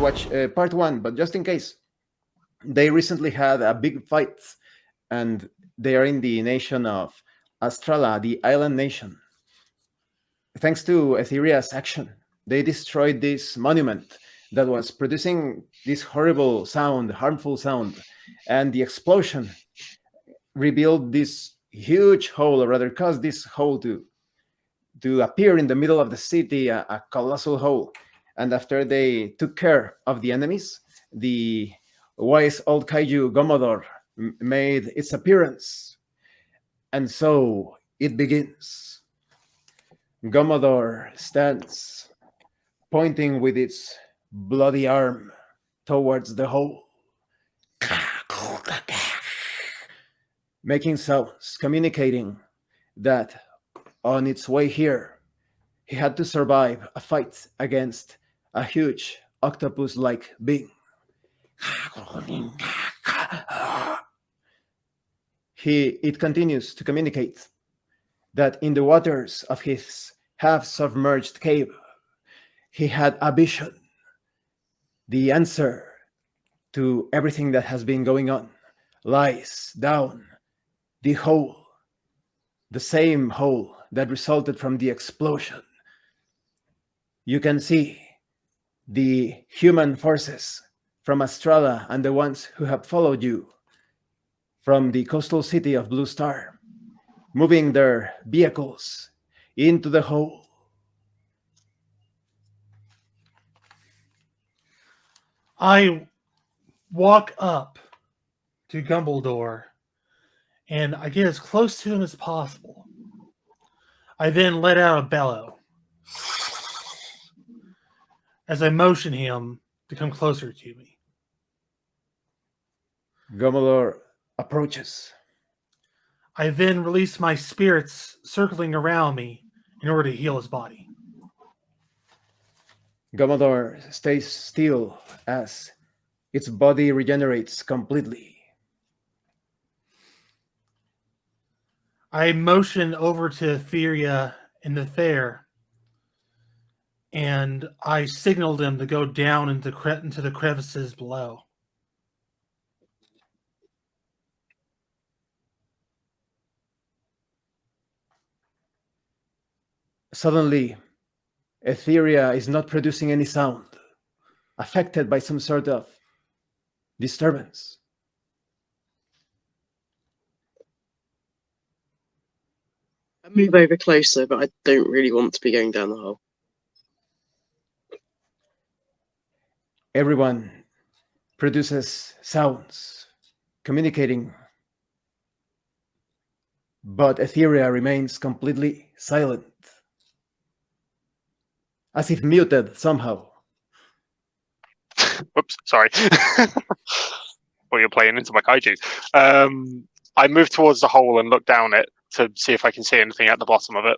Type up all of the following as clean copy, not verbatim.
watch part one, but just in case, they recently had a big fight, and they are in the nation of Astrala, the island nation. Thanks to Etheria's action, they destroyed this monument that was producing this horrible sound, harmful sound, and the explosion revealed this huge hole, or rather caused this hole to appear in the middle of the city, a colossal hole. And after they took care of the enemies, the wise old kaiju Gomodor made its appearance. And so it begins. Gomodor stands, pointing with its bloody arm towards the hole, making sounds, communicating that on its way here, he had to survive a fight against a huge octopus-like being. It continues to communicate that in the waters of his half-submerged cave, he had a vision, the answer to everything that has been going on lies down the hole, the same hole that resulted from the explosion. You can see the human forces from Astrala and the ones who have followed you from the coastal city of Blue Star, moving their vehicles into the hole. I walk up to Gumbledore and I get as close to him as possible. I then let out a bellow as I motion him to come closer to me. Gomodor approaches. I then release my spirits circling around me in order to heal his body. Gomodor stays still as its body regenerates completely. I motion over to Etheria and the Fair, and I signal them to go down into the crevices below. Suddenly, Etheria is not producing any sound, affected by some sort of disturbance. I move over closer, but I don't really want to be going down the hole. Everyone produces sounds, communicating, but Etheria remains completely silent, as if muted somehow. Whoops, sorry. Well, you're playing into my kaiju. I move towards the hole and look down it to see if I can see anything at the bottom of it.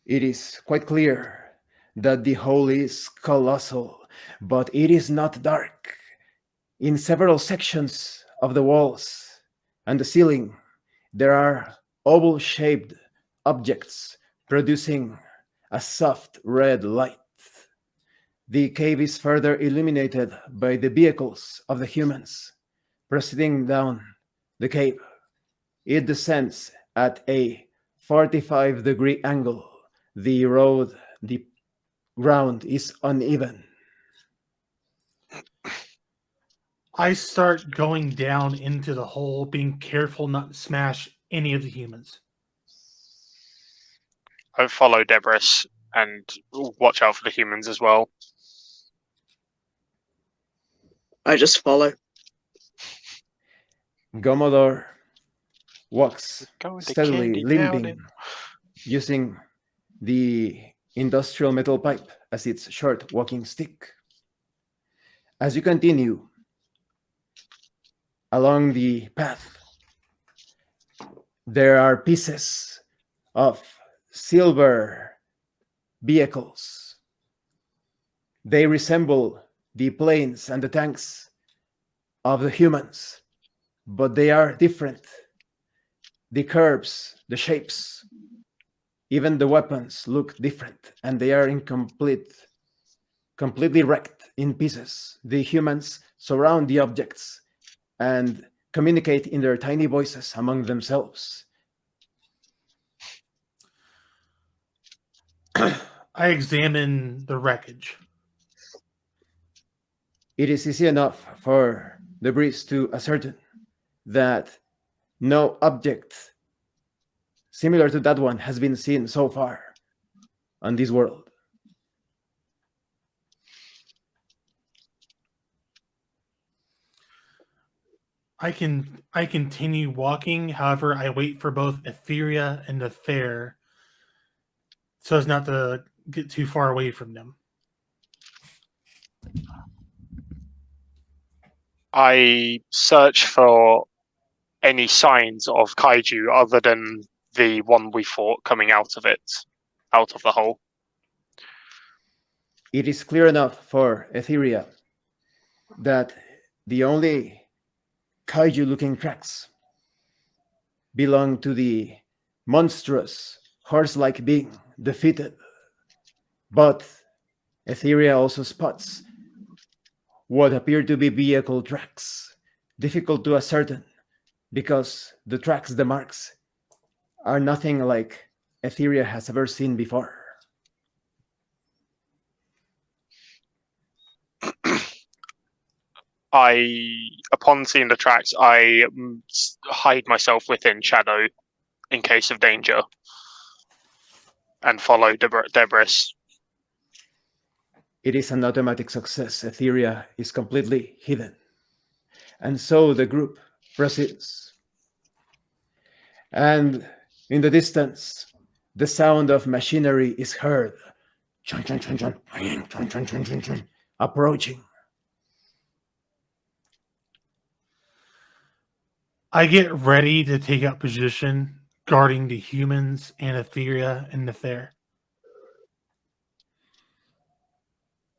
It is quite clear that the hole is colossal, but it is not dark. In several sections of the walls and the ceiling, there are oval-shaped objects producing a soft red light. The cave is further illuminated by the vehicles of the humans proceeding down the cave. It descends at a 45-degree angle. The ground is uneven. I start going down into the hole, being careful not to smash any of the humans. I follow Debris and watch out for the humans as well. I just follow. Gomodor walks steadily, limping, using the industrial metal pipe as its short walking stick. As you continue along the path, there are pieces of silver vehicles. They resemble the planes and the tanks of the humans, but they are different. The curves, the shapes, even the weapons look different, and they are completely wrecked in pieces. The humans surround the objects and communicate in their tiny voices among themselves. I examine the wreckage. It is easy enough for the breeze to ascertain that no object similar to that one has been seen so far on this world. I continue walking. However, I wait for both Etheria and the Fair so as not to get too far away from them. I search for any signs of kaiju other than the one we fought coming out of it, out of the hole. It is clear enough for Etheria that the only kaiju-looking tracks belong to the monstrous horse-like being defeated. But Etheria also spots what appear to be vehicle tracks, difficult to ascertain because the tracks, the marks, are nothing like Etheria has ever seen before. Upon seeing the tracks, I hide myself within shadow in case of danger and follow Debris. It is an automatic success. Etheria is completely hidden. And so the group proceeds. And in the distance, the sound of machinery is heard. Chun, chun, chun, chun, chun, chun, chun, chun, chun, chun, approaching. I get ready to take up position, guarding the humans and Etheria and the Fair.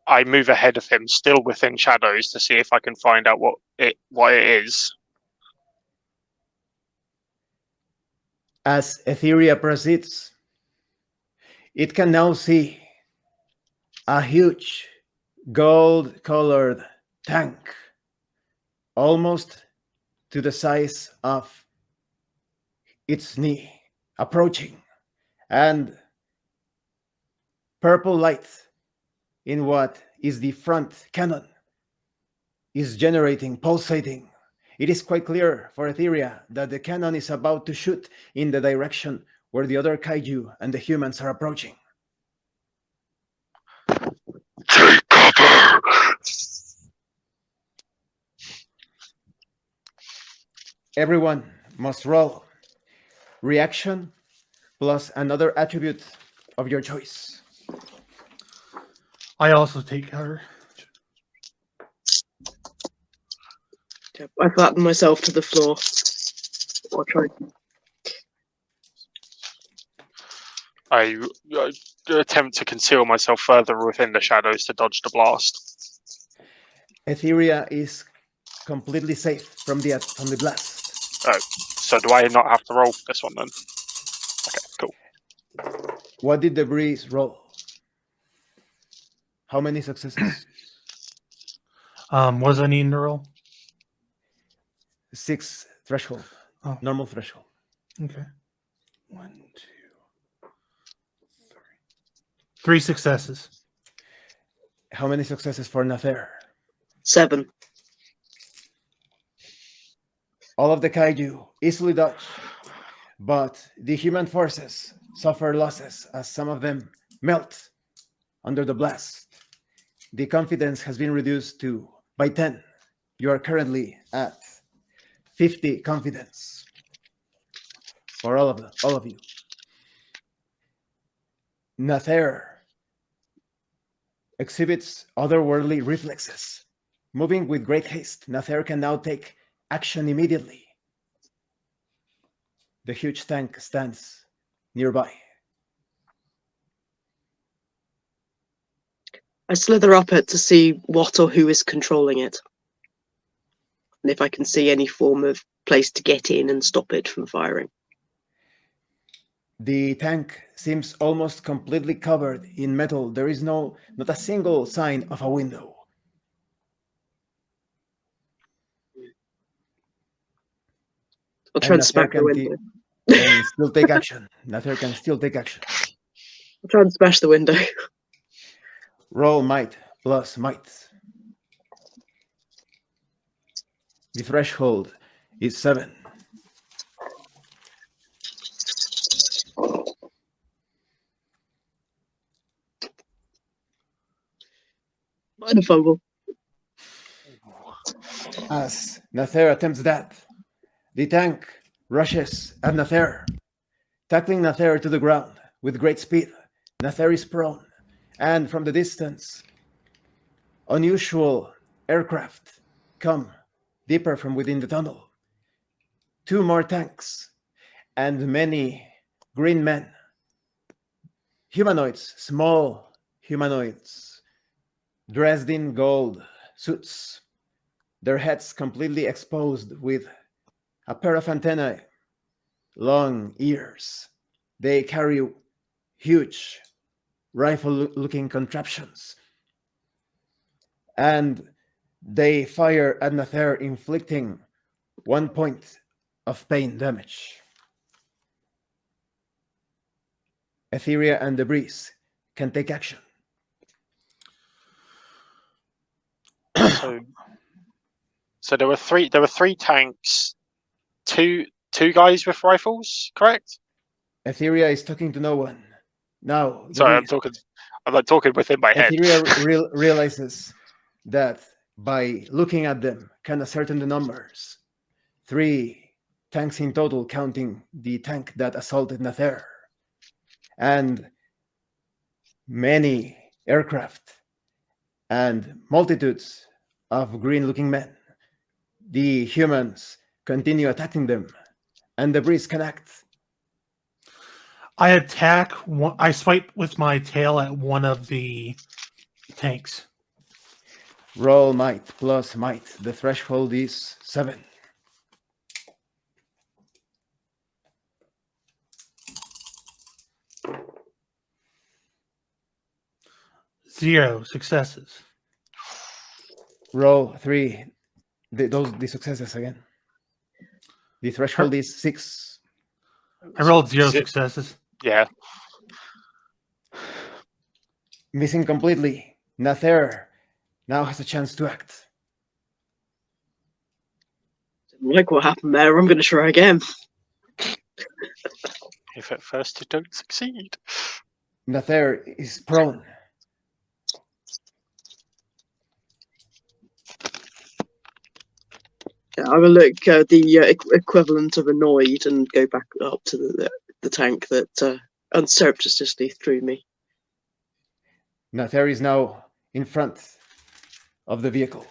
I move ahead of him, still within shadows, to see if I can find out what it is. As Etheria proceeds, it can now see a huge gold-colored tank, almost to the size of its knee, approaching, and purple light in what is the front cannon is generating, pulsating. It is quite clear for Etheria that the cannon is about to shoot in the direction where the other kaiju and the humans are approaching. Take cover! Everyone must roll reaction plus another attribute of your choice. I also take cover. I flatten myself to the floor. Or try. I attempt to conceal myself further within the shadows to dodge the blast. Etheria is completely safe from the blast. Oh, so do I not have to roll for this one then? Okay, cool. What did the breeze roll? How many successes? What does I need to roll? 6 threshold. Oh. Normal threshold. Okay. 1, 2, 3. 3 successes. How many successes for Nather? 7. All of the kaiju easily dodge, but the human forces suffer losses as some of them melt under the blast. The confidence has been reduced by 10. You are currently at 50 confidence for all of you. Nather exhibits otherworldly reflexes. Moving with great haste, Nather can now take action immediately. The huge tank stands nearby. I slither up it to see what or who is controlling it. And if I can see any form of place to get in and stop it from firing. The tank seems almost completely covered in metal. There is not a single sign of a window. I'll try and Nather smash the window. can still take action. Nather can still take action. I'll try and smash the window. Roll might plus might. The threshold is 7. Minor fumble. As Nather attempts that, the tank rushes at Nather, tackling Nather to the ground with great speed. Nather is prone, and from the distance, unusual aircraft come deeper from within the tunnel. 2 more tanks, and many green men, humanoids, small humanoids, dressed in gold suits, their heads completely exposed with a pair of antennae, long ears. They carry huge rifle-looking contraptions, and they fire at Nather, inflicting 1 point of pain damage. Etheria and Debris can take action. So there were three tanks, two guys with rifles, correct? Etheria is talking to no one. Now, Sorry, Debris. I'm like talking within my head. Etheria realizes that by looking at them, can ascertain the numbers. 3 tanks in total, counting the tank that assaulted Nather, and many aircraft and multitudes of green-looking men. The humans continue attacking them, and Debris can act. I attack. I swipe with my tail at one of the tanks. Roll might plus might. The threshold is 7. Zero successes. Roll 3. The successes again. The threshold is 6. I rolled 0 successes. Yeah. Missing completely. Nather now has a chance to act. Didn't like what happened there. I'm going to try again. If at first you don't succeed. Nather is prone. I will look the equivalent of annoyed and go back up to the tank that unsurreptitiously threw me. Nather is now in front of the vehicle.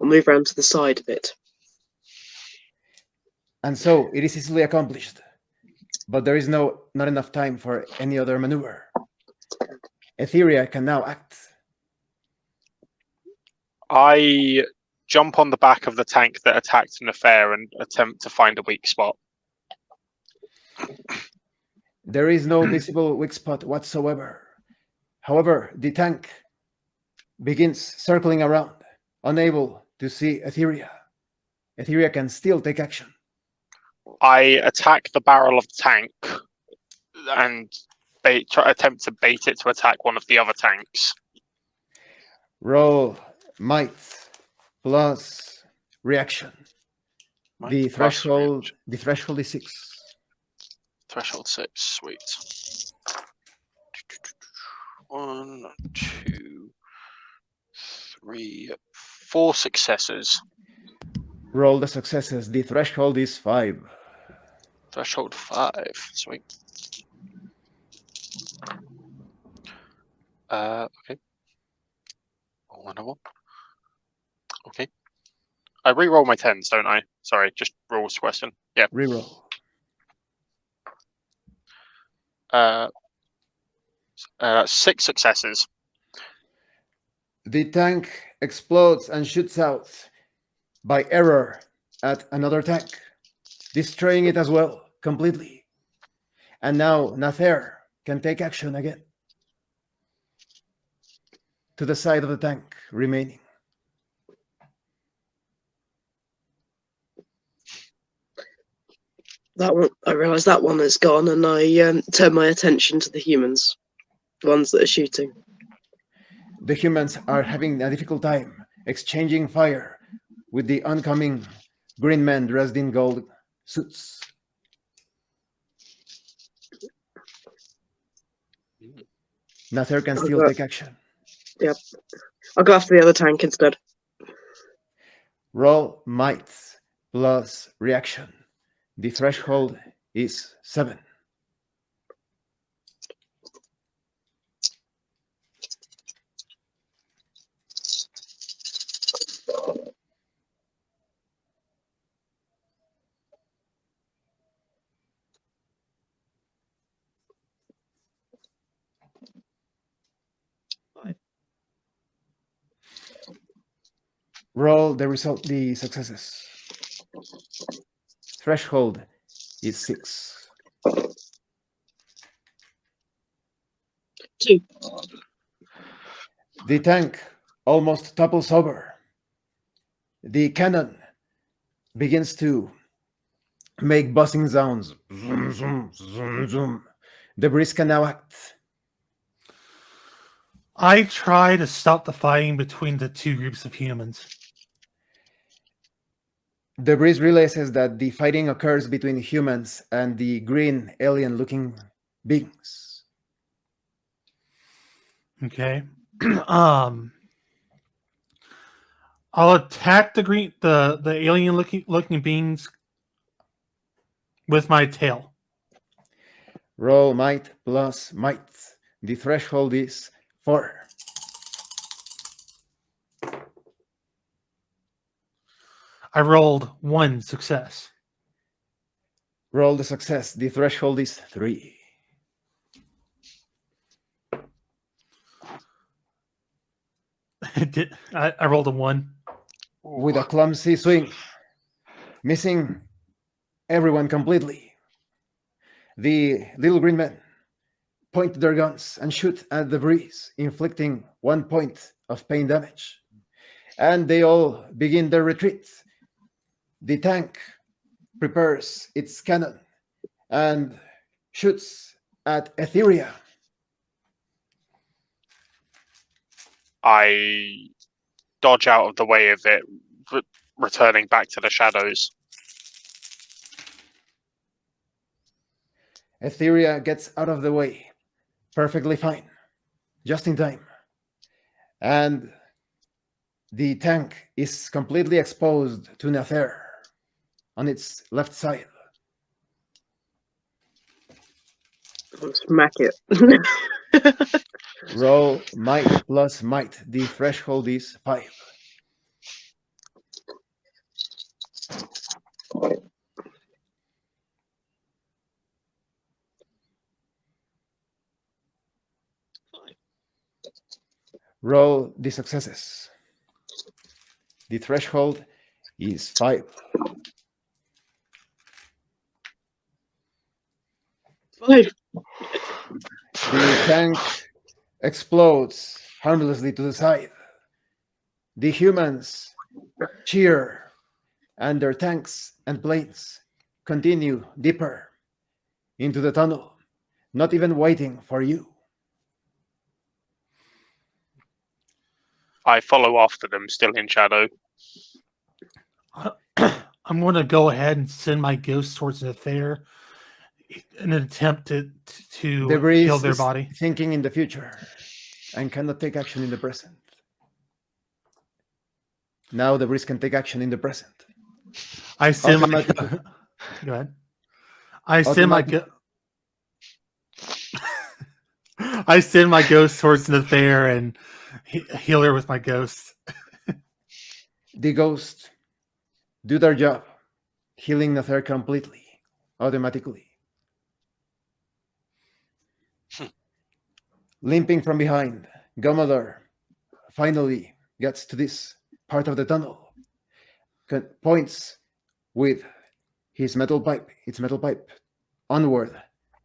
I'll move around to the side of it. And so it is easily accomplished. But there is not enough time for any other maneuver. Etheria can now act. I jump on the back of the tank that attacked Nather and attempt to find a weak spot. There is no visible weak spot whatsoever. However, the tank begins circling around, unable to see Etheria. Etheria can still take action. I attack the barrel of the tank and attempt to bait it to attack one of the other tanks. Roll might plus reaction. Might The plus threshold is 6. Threshold 6, sweet. 1, 2, 3, 4 successes. Roll the successes. The threshold is 5. Threshold 5, sweet. Okay. Roll another one. Okay. I re-roll my 10s, don't I? Sorry, just rules question. Yeah. Reroll. 6 successes. The tank explodes and shoots out by error at another tank, destroying it as well, completely. And now Nather can take action again. To the side of the tank remaining. That one, I realise that one is gone, and I turn my attention to the humans, the ones that are shooting. The humans are having a difficult time exchanging fire with the oncoming green men dressed in gold suits. Nather can still take action. Yep. I'll go after the other tank instead. Roll might plus reaction. The threshold is 7. Roll the successes. Threshold is 6. 2. The tank almost topples over. The cannon begins to make buzzing sounds. Zoom, zoom, zoom, zoom. The breeze can now act. I try to stop the fighting between the two groups of humans. The breeze realizes that the fighting occurs between humans and the green alien-looking beings. Okay. I'll attack the alien looking beings with my tail. Roll might plus might. The threshold is 4. I rolled 1 success. Roll the success. The threshold is 3. I rolled a 1. With a clumsy swing, missing everyone completely. The little green men point their guns and shoot at the breeze, inflicting 1 point of pain damage. And they all begin their retreat. The tank prepares its cannon and shoots at Etheria. I dodge out of the way of it, returning back to the shadows. Etheria gets out of the way perfectly fine, just in time. And the tank is completely exposed to Nather on its left side. I'll smack it. Roll might plus might. The threshold is 5. Roll the successes. The threshold is 5. 5. The tank explodes harmlessly to the side. The humans cheer, and their tanks and planes continue deeper into the tunnel, not even waiting for you. I follow after them, still in shadow. I'm going to go ahead and send my ghost towards Nather in an attempt to The breeze heal their is body. thinking in the future and cannot take action in the present. Now the breeze can take action in the present. I send my Automatically. go ahead. I send my I send my ghost towards Nather and heal her with my ghost. The ghosts do their job, healing Nather completely, automatically. Limping from behind, Gomodor finally gets to this part of the tunnel, points with its metal pipe, onward,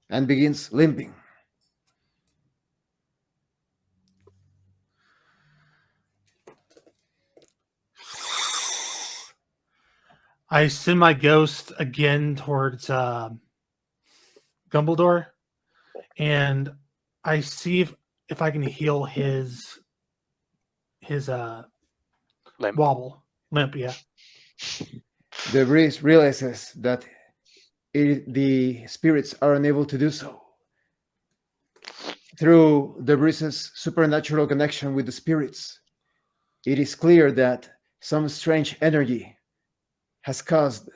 and begins limping. I send my ghost again towards Gumbledore, and I see if I can heal his Limp. limp. Yeah. The breeze realizes that the spirits are unable to do so. Through the breeze's supernatural connection with the spirits, it is clear that some strange energy has caused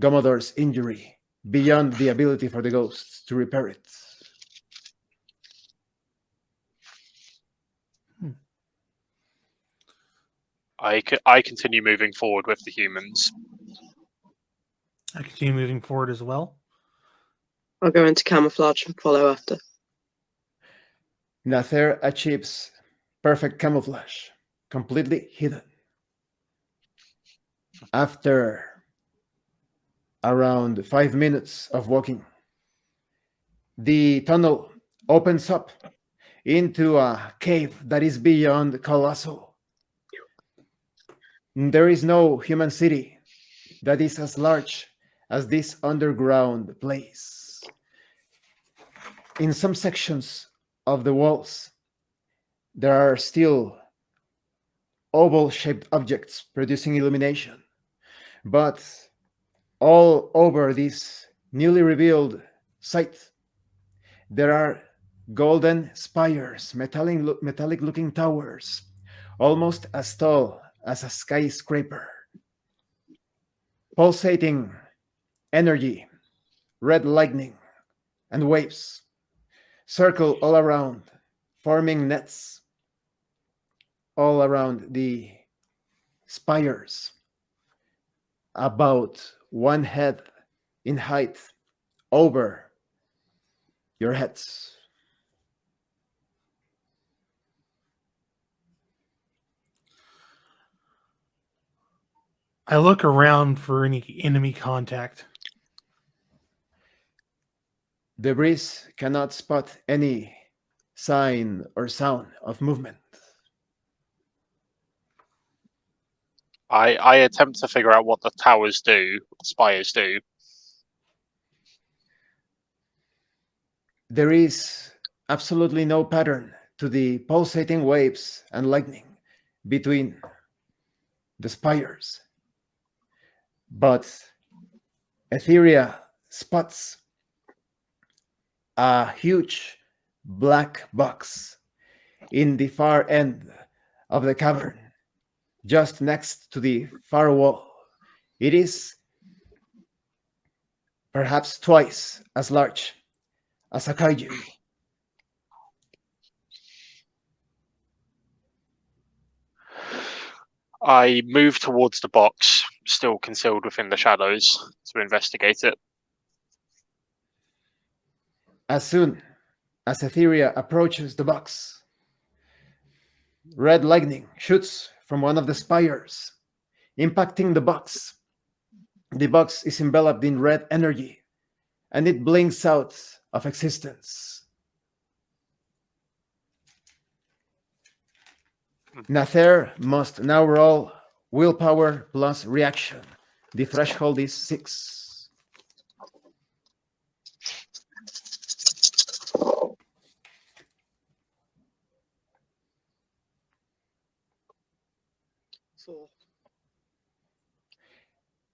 Gomodor's injury beyond the ability for the ghosts to repair it. I continue moving forward with the humans. I continue moving forward as well. I'll go into camouflage and follow after. Nather achieves perfect camouflage, completely hidden. After around 5 minutes of walking, the tunnel opens up into a cave that is beyond colossal. There is no human city that is as large as this underground place. In some sections of the walls, there are still oval-shaped objects producing illumination, but all over this newly revealed site, there are golden spires, metallic-looking towers, almost as tall as a skyscraper. Pulsating energy, red lightning, and waves circle all around, forming nets all around the spires, about 1 head in height over your heads. I look around for any enemy contact. The breeze cannot spot any sign or sound of movement. I attempt to figure out what the towers do, spires do. There is absolutely no pattern to the pulsating waves and lightning between the spires. But Etheria spots a huge black box in the far end of the cavern, just next to the far wall. It is perhaps twice as large as a kaiju. I move towards the box, still concealed within the shadows, to investigate it. As soon as Etheria approaches the box, red lightning shoots from one of the spires, impacting the box. The box is enveloped in red energy, and it blinks out of existence. Nather must now roll willpower plus reaction. The threshold is 6. Four.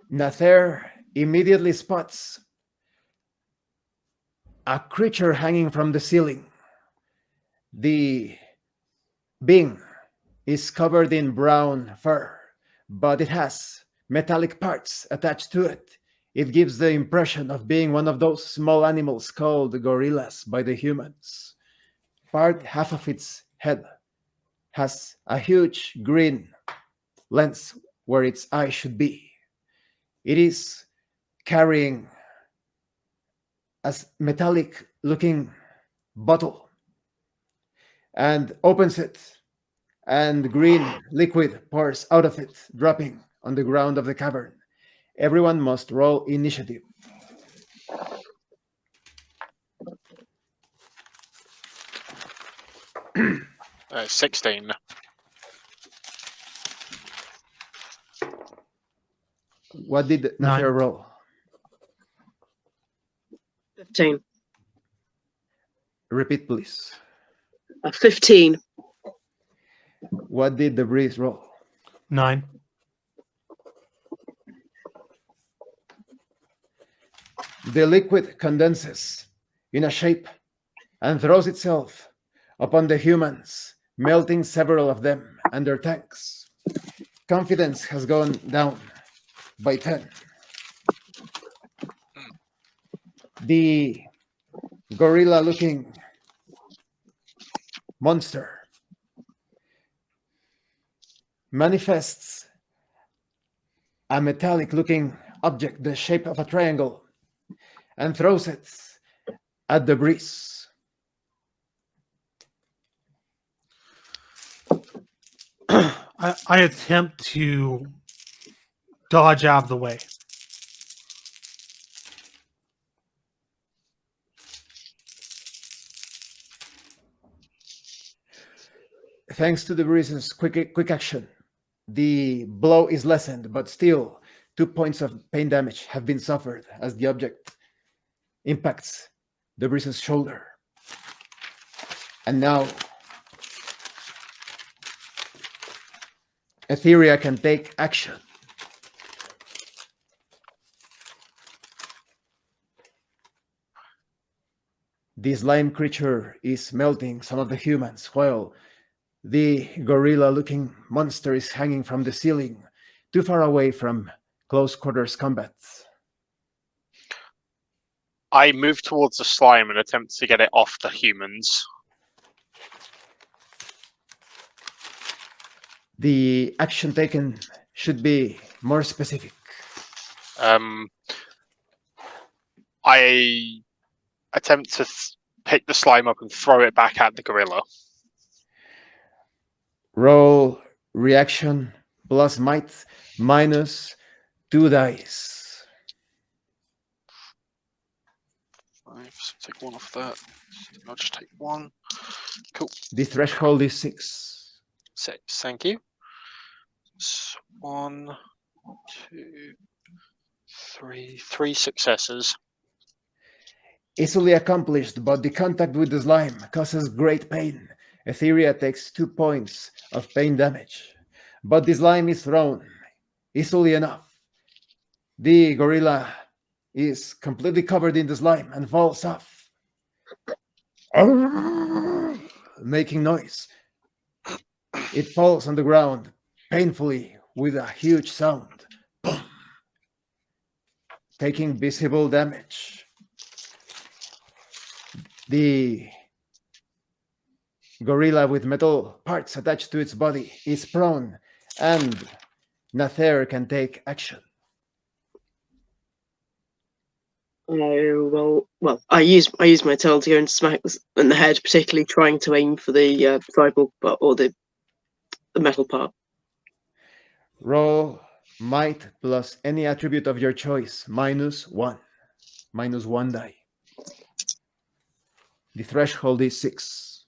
Nather immediately spots a creature hanging from the ceiling. The being is covered in brown fur, but it has metallic parts attached to it. It gives the impression of being one of those small animals called gorillas by the humans. Half of its head has a huge green lens where its eye should be. It is carrying a metallic looking bottle and opens it, and green liquid pours out of it, dropping on the ground of the cavern. Everyone must roll initiative. 16. What did Nine. Nather roll? 15. Repeat, please. 15. What did the breeze roll? 9. The liquid condenses in a shape and throws itself upon the humans, melting several of them and their tanks. Confidence has gone down by 10. The gorilla-looking monster manifests a metallic-looking object the shape of a triangle and throws it at the breeze. I attempt to dodge out of the way. Thanks to the breeze's quick action, the blow is lessened, but still 2 points of pain damage have been suffered as the object impacts the breeze's shoulder. And now Etheria can take action. The slime creature is melting some of the humans, while the gorilla-looking monster is hanging from the ceiling, too far away from close quarters combat. I move towards the slime and attempt to get it off the humans. The action taken should be more specific. I attempt to pick the slime up and throw it back at the gorilla. Roll reaction plus might minus 2 dice. So take one off that. I'll just take one. Cool. The threshold is 6. 6. Thank you. So 1, 2, 3. 3 successes. Easily accomplished, but the contact with the slime causes great pain. Etheria takes 2 points of pain damage, but the slime is thrown easily enough. The gorilla is completely covered in the slime and falls off, making noise. It falls on the ground painfully with a huge sound, taking visible damage. The gorilla with metal parts attached to its body is prone, and Nather can take action. Well, I use my tail to go and smack in the head, particularly trying to aim for the tribal or the metal part. Roll might plus any attribute of your choice, minus 1. Minus 1 die. The threshold is 6.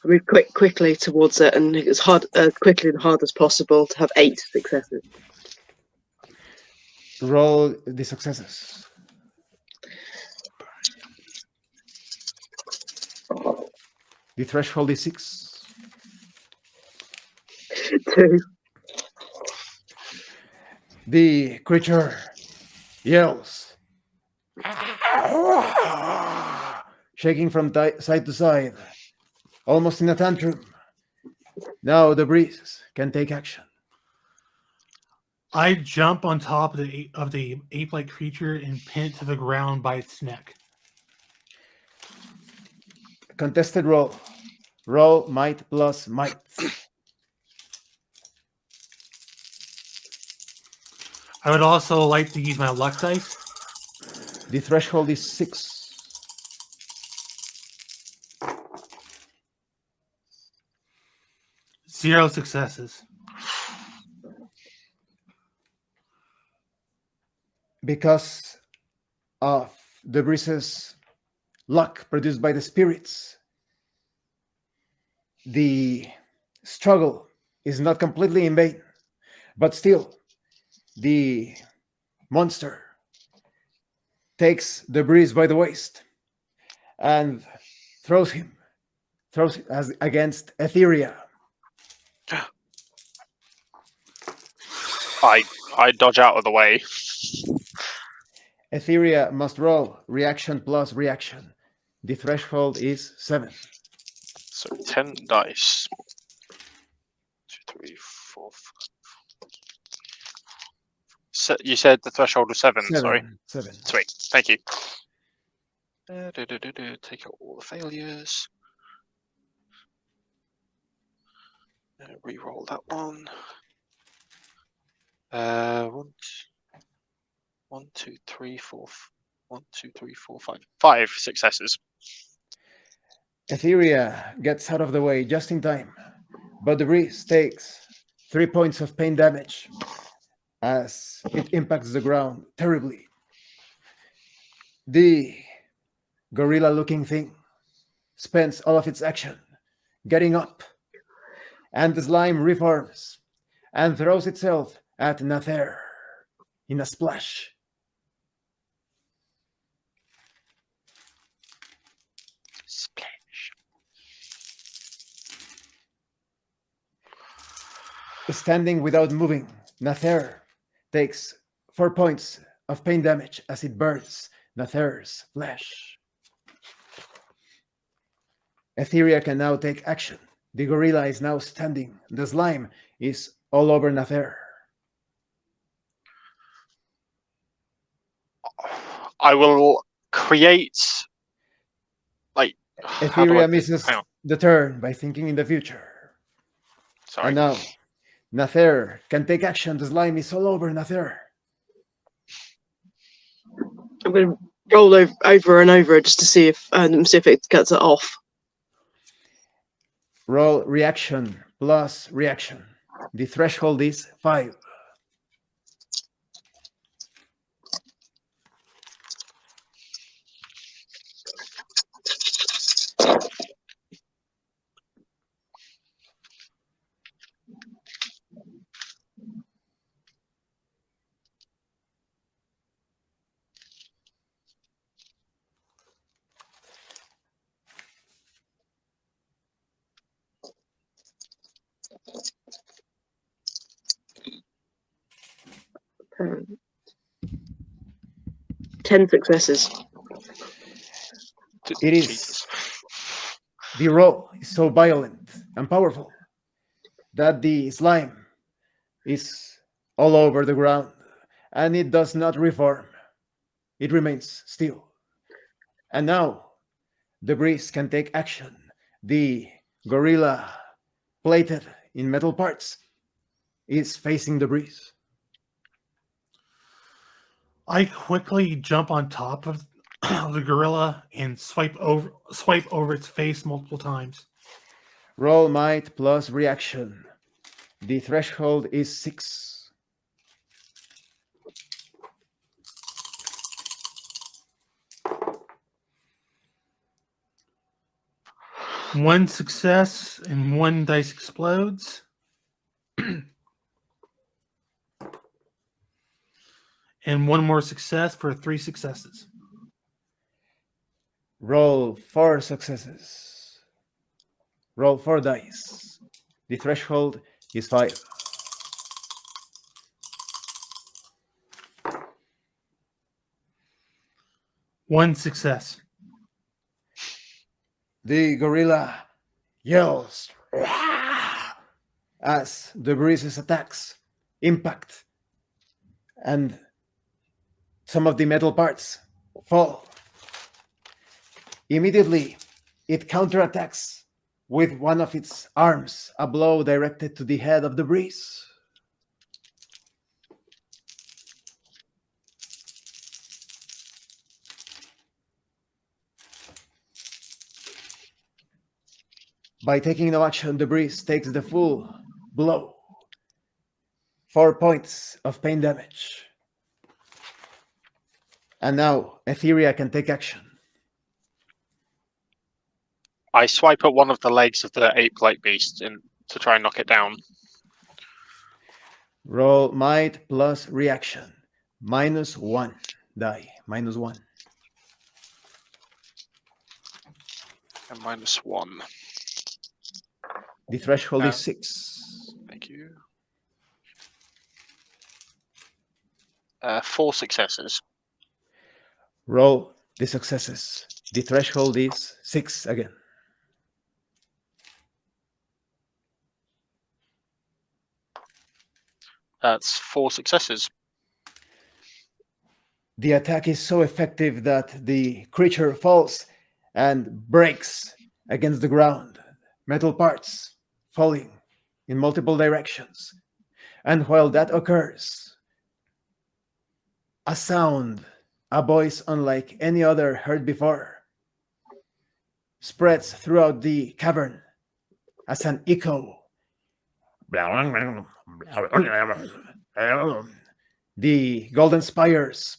I move quickly towards it, and it's quickly and hard as possible to have 8 successes. Roll the successes. The threshold is 6. 2. The creature yells, shaking from side to side, almost in a tantrum. Now the breeze can take action. I jump on top of the ape-like creature and pin it to the ground by its neck. Contested roll. Roll might plus might. I would also like to use my luck dice. The threshold is 6. Zero successes. Because of the breeze's luck produced by the spirits, the struggle is not completely in vain, but still, the monster takes the breeze by the waist and throws it as against Etheria. I dodge out of the way. Etheria must roll reaction plus reaction. The threshold is 7. So 10 dice. 2, 3, 4, 5. So you said the threshold was 7, sorry. 7. Sweet, thank you. Take out all the failures. Reroll that one. 1, 2, 3, 4. 1, 2, 3, 4, 5. 5 successes. Etheria gets out of the way just in time, but the breeze takes 3 points of pain damage as it impacts the ground terribly. The gorilla-looking thing spends all of its action getting up, and the slime reforms and throws itself at Nather in a splash. Splash. Standing without moving, Nather takes 4 points of pain damage as it burns Nather's flesh. Etheria can now take action. The gorilla is now standing. The slime is all over Nather. I will create how do I Etheria misses hang on. the turn by thinking in the future. Sorry. And now, Nather can take action. The slime is all over Nather. I'm going to roll over and over just to see if it gets it off. Roll reaction plus reaction. The threshold is 5. Um, 10 successes. It is. Jesus. The roll is so violent and powerful that the slime is all over the ground, and it does not reform. It remains still. And now, the breeze can take action. The gorilla, plated in metal parts, is facing the breeze. I quickly jump on top of the gorilla and swipe over its face multiple times. Roll might plus reaction. The threshold is 6. One success and one dice explodes. And one more success for 3 successes. Roll 4 successes. Roll 4 dice. The threshold is 5. One success. The gorilla yells as the breezes attacks impact, and some of the metal parts fall. Immediately, it counterattacks with one of its arms, a blow directed to the head of the breeze. By taking no action, Debris takes the full blow. 4 points of pain damage. And now Etheria can take action. I swipe at one of the legs of the ape-like beast to try and knock it down. Roll might plus reaction. -1 die. -1. And -1. The threshold is Uh, 6. Thank you. 4 successes. Roll the successes. The threshold is 6 again. That's 4 successes. The attack is so effective that the creature falls and breaks against the ground, metal parts falling in multiple directions. And while that occurs, a sound, a voice unlike any other heard before, spreads throughout the cavern as an echo. The golden spires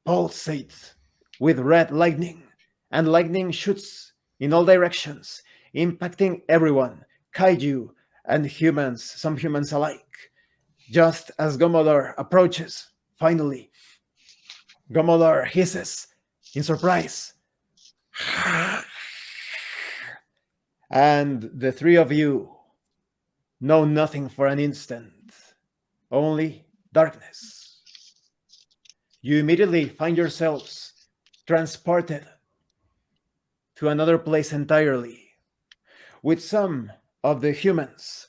pulsate with red lightning, and lightning shoots in all directions, impacting everyone, kaiju and humans, some humans alike. Just as Gomodor approaches, finally, Gomodor hisses in surprise. And the three of you know nothing for an instant, only darkness. You immediately find yourselves transported to another place entirely, with some of the humans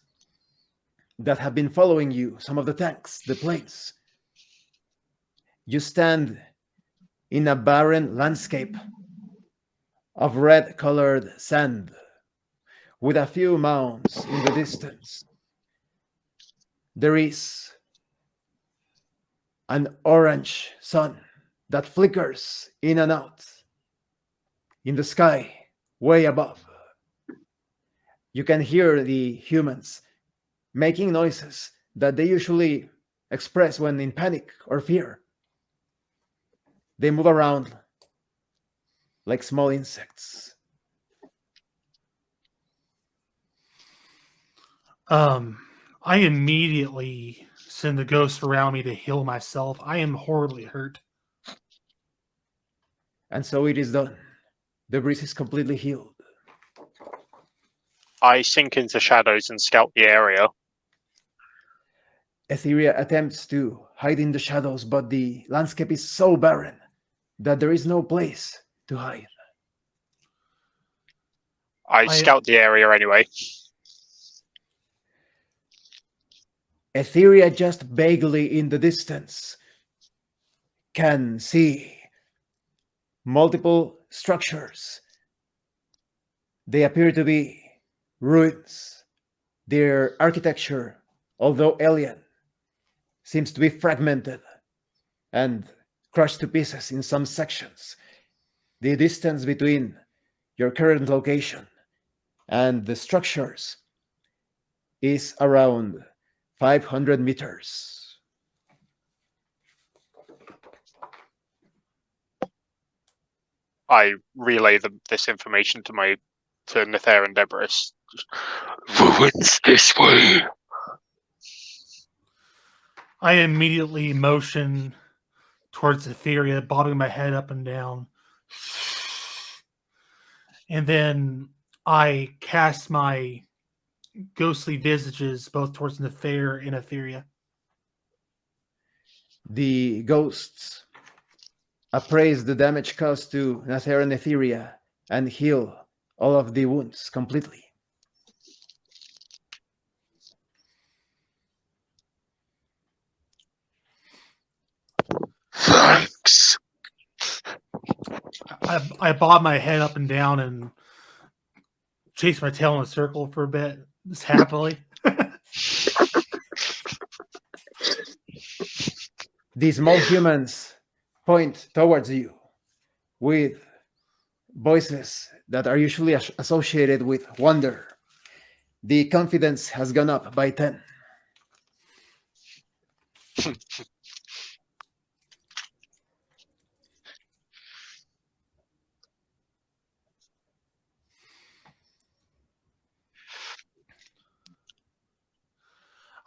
that have been following you, some of the tanks, the planes. You stand in a barren landscape of red-colored sand, with a few mounds in the distance. There is an orange sun that flickers in and out in the sky way above. You can hear the humans making noises that they usually express when in panic or fear. They move around like small insects. I immediately send the ghost around me to heal myself. I am horribly hurt. And so it is done. The breeze is completely healed. I sink into shadows and scout the area. Etheria attempts to hide in the shadows, but the landscape is so barren that there is no place to hide. I scout the area anyway. Etheria, just vaguely in the distance, can see multiple structures. They appear to be ruins. Their architecture, although alien, seems to be fragmented and crushed to pieces in some sections. The distance between your current location and the structures is around 500 meters. I relay this information to Nether and Debris. Ruins this way. I immediately motion towards Etheria, bobbing my head up and down. And then I cast my ghostly visages both towards Nether and Etheria. The ghosts appraise the damage caused to Nether and Etheria and heal all of the wounds completely. Thanks. I bob my head up and down and chase my tail in a circle for a bit, just happily. The small humans point towards you with voices that are usually associated with wonder. The confidence has gone up by 10.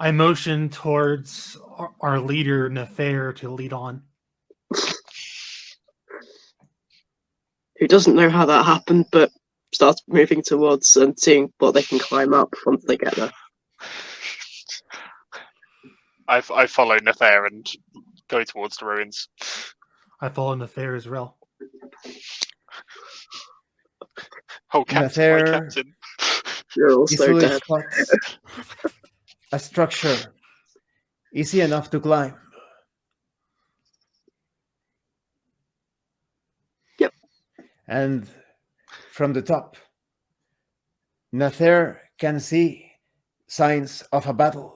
I motion towards our leader, Nefair, to lead on. Who doesn't know how that happened, but starts moving towards and seeing what they can climb up once they get there. I follow Nether and go towards the ruins. I follow Nefair as well. Oh, Captain, my Nether Captain. You're also easily dead. spots a structure easy enough to climb. Yep. And from the top, Nether can see signs of a battle.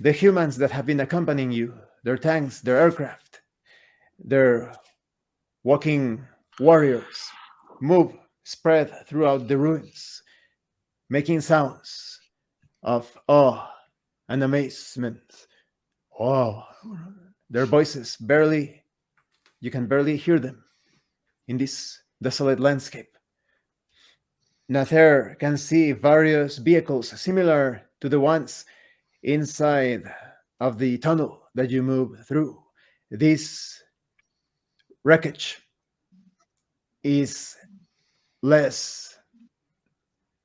The humans that have been accompanying you, their tanks, their aircraft, their walking warriors, move, spread throughout the ruins, making sounds of awe and amazement. Oh, their voices you can barely hear them in this desolate landscape. Nather can see various vehicles similar to the ones inside of the tunnel that you move through. This wreckage is less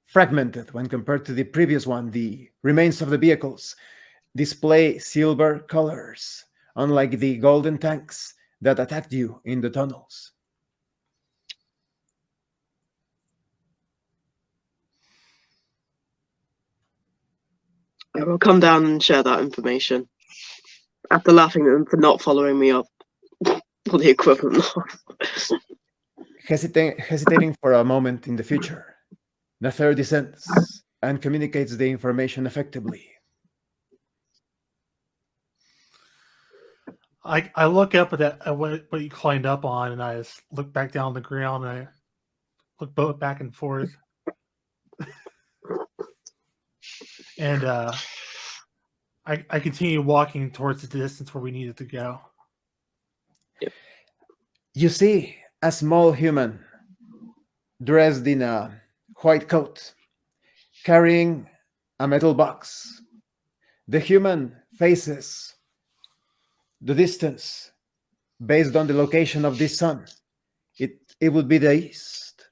fragmented when compared to the previous one. The remains of the vehicles display silver colors, unlike the golden tanks that attacked you in the tunnels. I will come down and share that information. After laughing at them for not following me up, or the equivalent of. Hesitating for a moment in the future, Nather descends and communicates the information effectively. I look up at what you climbed up on, and I just look back down on the ground, and I look both back and forth. And I continue walking towards the distance where we needed to go. You see a small human dressed in a white coat, carrying a metal box. The human faces the distance based on the location of this sun. It would be the east.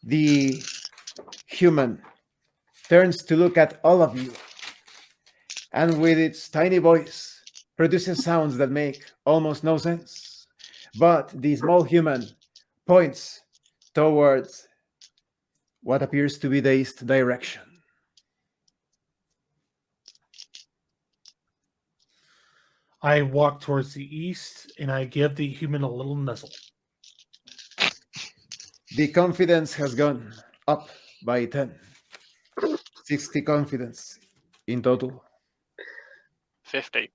The human turns to look at all of you, and with its tiny voice produces sounds that make almost no sense. But the small human points towards what appears to be the east direction. I walk towards the east, and I give the human a little nuzzle. The confidence has gone up by 10. 60 confidence in total. 50.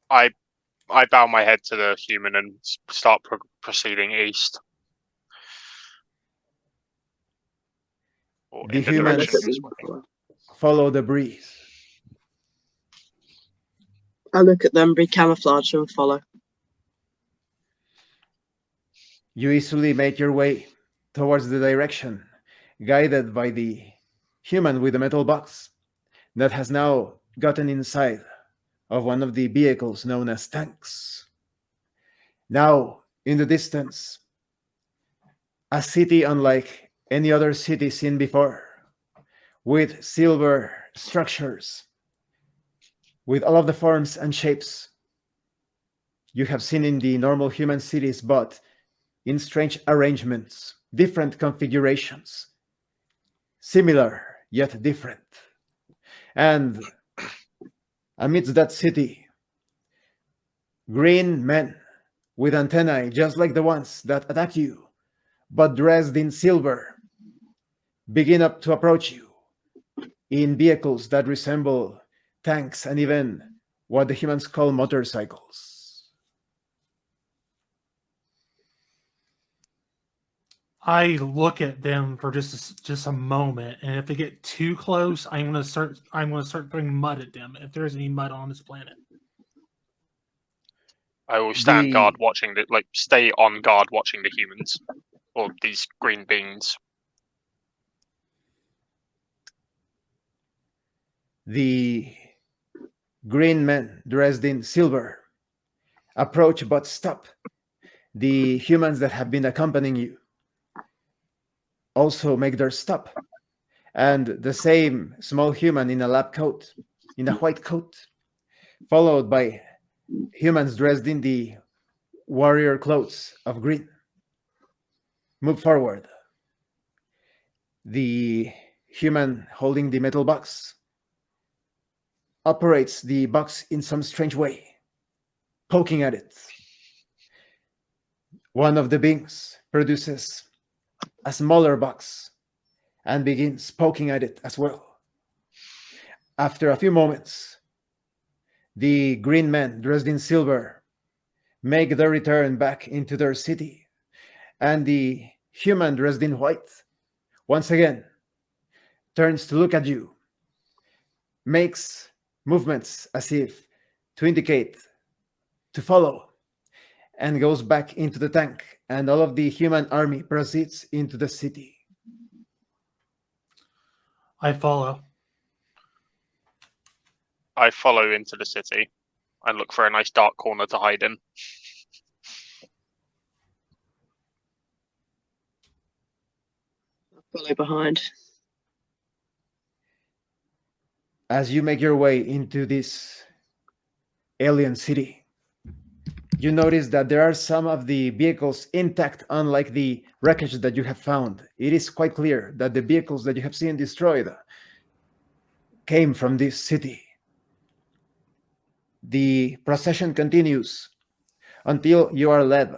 I bow my head to the human and start proceeding east. Or The in the humans direction it's working. follow the breeze. I look at them, recamouflage, and follow. You easily make your way towards the direction, guided by the human with the metal box that has now gotten inside of one of the vehicles known as tanks. Now, in the distance, a city unlike any other city seen before, with silver structures, with all of the forms and shapes you have seen in the normal human cities, but in strange arrangements, different configurations, similar yet different. And amidst that city, green men with antennae just like the ones that attack you, but dressed in silver, begin up to approach you in vehicles that resemble tanks and even what the humans call motorcycles. I look at them for just a moment, and if they get too close, I'm gonna start throwing mud at them if there's any mud on this planet. I will stand guard, The watching stay on guard, watching the humans or these green beings. the green men dressed in silver approach but stop. The humans that have been accompanying you also make their stop. And the same small human in a lab coat, in a white coat, followed by humans dressed in the warrior clothes of green, move forward. The human holding the metal box operates the box in some strange way, poking at it. One of the beings produces a smaller box and begins poking at it as well. After a few moments, the green men dressed in silver make their return back into their city, and the human dressed in white once again turns to look at you, makes movements as if to indicate to follow, and goes back into the tank, and all of the human army proceeds into the city. I follow. I follow into the city and look for a nice dark corner to hide in. Follow behind. As you make your way into this alien city, you notice that there are some of the vehicles intact, unlike the wreckage that you have found. It is quite clear that the vehicles that you have seen destroyed came from this city. The procession continues until you are led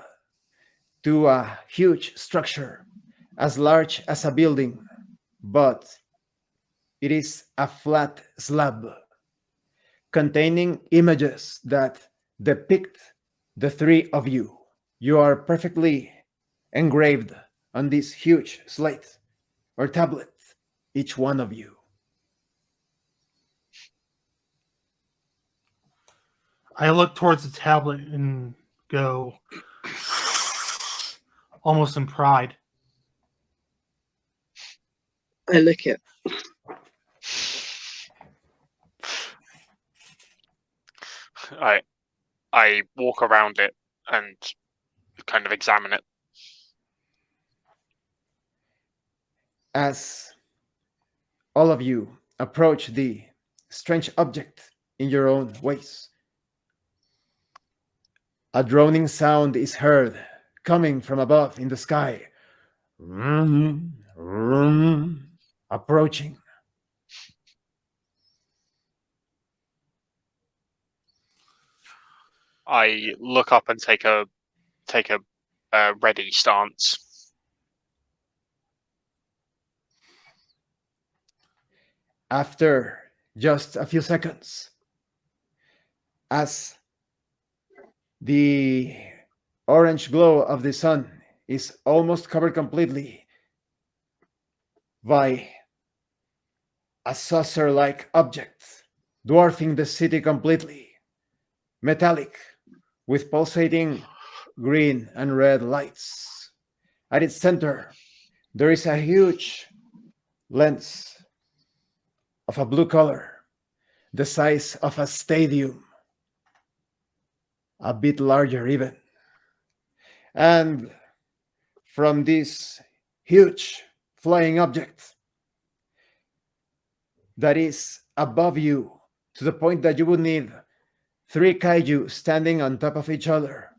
to a huge structure as large as a building, but it is a flat slab containing images that depict the three of you. You are perfectly engraved on this huge slate or tablet, each one of you. I look towards the tablet and go almost in pride. I lick it. I walk around it and kind of examine it. As all of you approach the strange object in your own ways, a droning sound is heard coming from above in the sky. Approaching. I look up and take a ready stance. After just a few seconds, as the orange glow of the sun is almost covered completely by a saucer-like object, dwarfing the city completely, metallic, with pulsating green and red lights. At its center, there is a huge lens of a blue color, the size of a stadium, a bit larger even. And from this huge flying object that is above you, to the point that you would need 3 kaiju standing on top of each other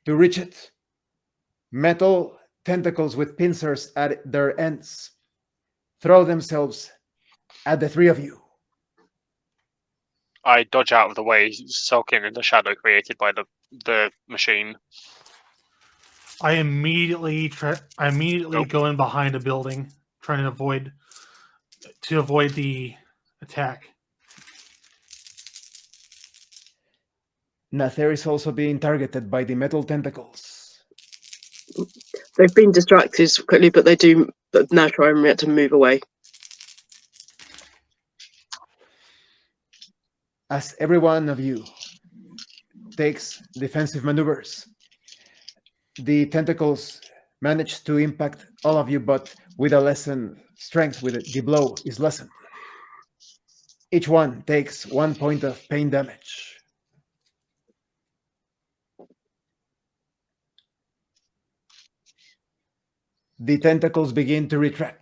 to reach it, metal tentacles with pincers at their ends throw themselves at the 3 of you. I dodge out of the way, sulking in the shadow created by the machine. I immediately Nope. go in behind a building, trying to avoid the attack. Nather is also being targeted by the metal tentacles. They've been distracted quickly, but they do now try and react to move away. As every one of you takes defensive maneuvers, the tentacles manage to impact all of you, but with a lessened strength, with it, the blow is lessened. Each one takes 1 point of pain damage. The tentacles begin to retract.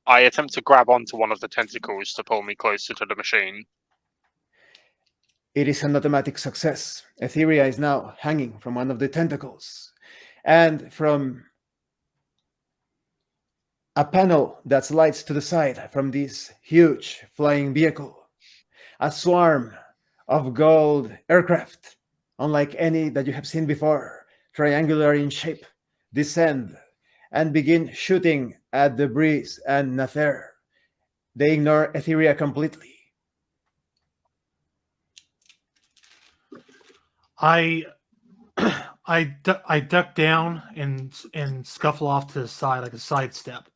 I attempt to grab onto one of the tentacles to pull me closer to the machine. It is an automatic success. Etheria is now hanging from one of the tentacles. And from a panel that slides to the side from this huge flying vehicle, a swarm of gold aircraft, unlike any that you have seen before, triangular in shape, descend and begin shooting at the Breeze and Nather. They ignore Etheria completely. I I duck down and scuffle off to the side like a sidestep.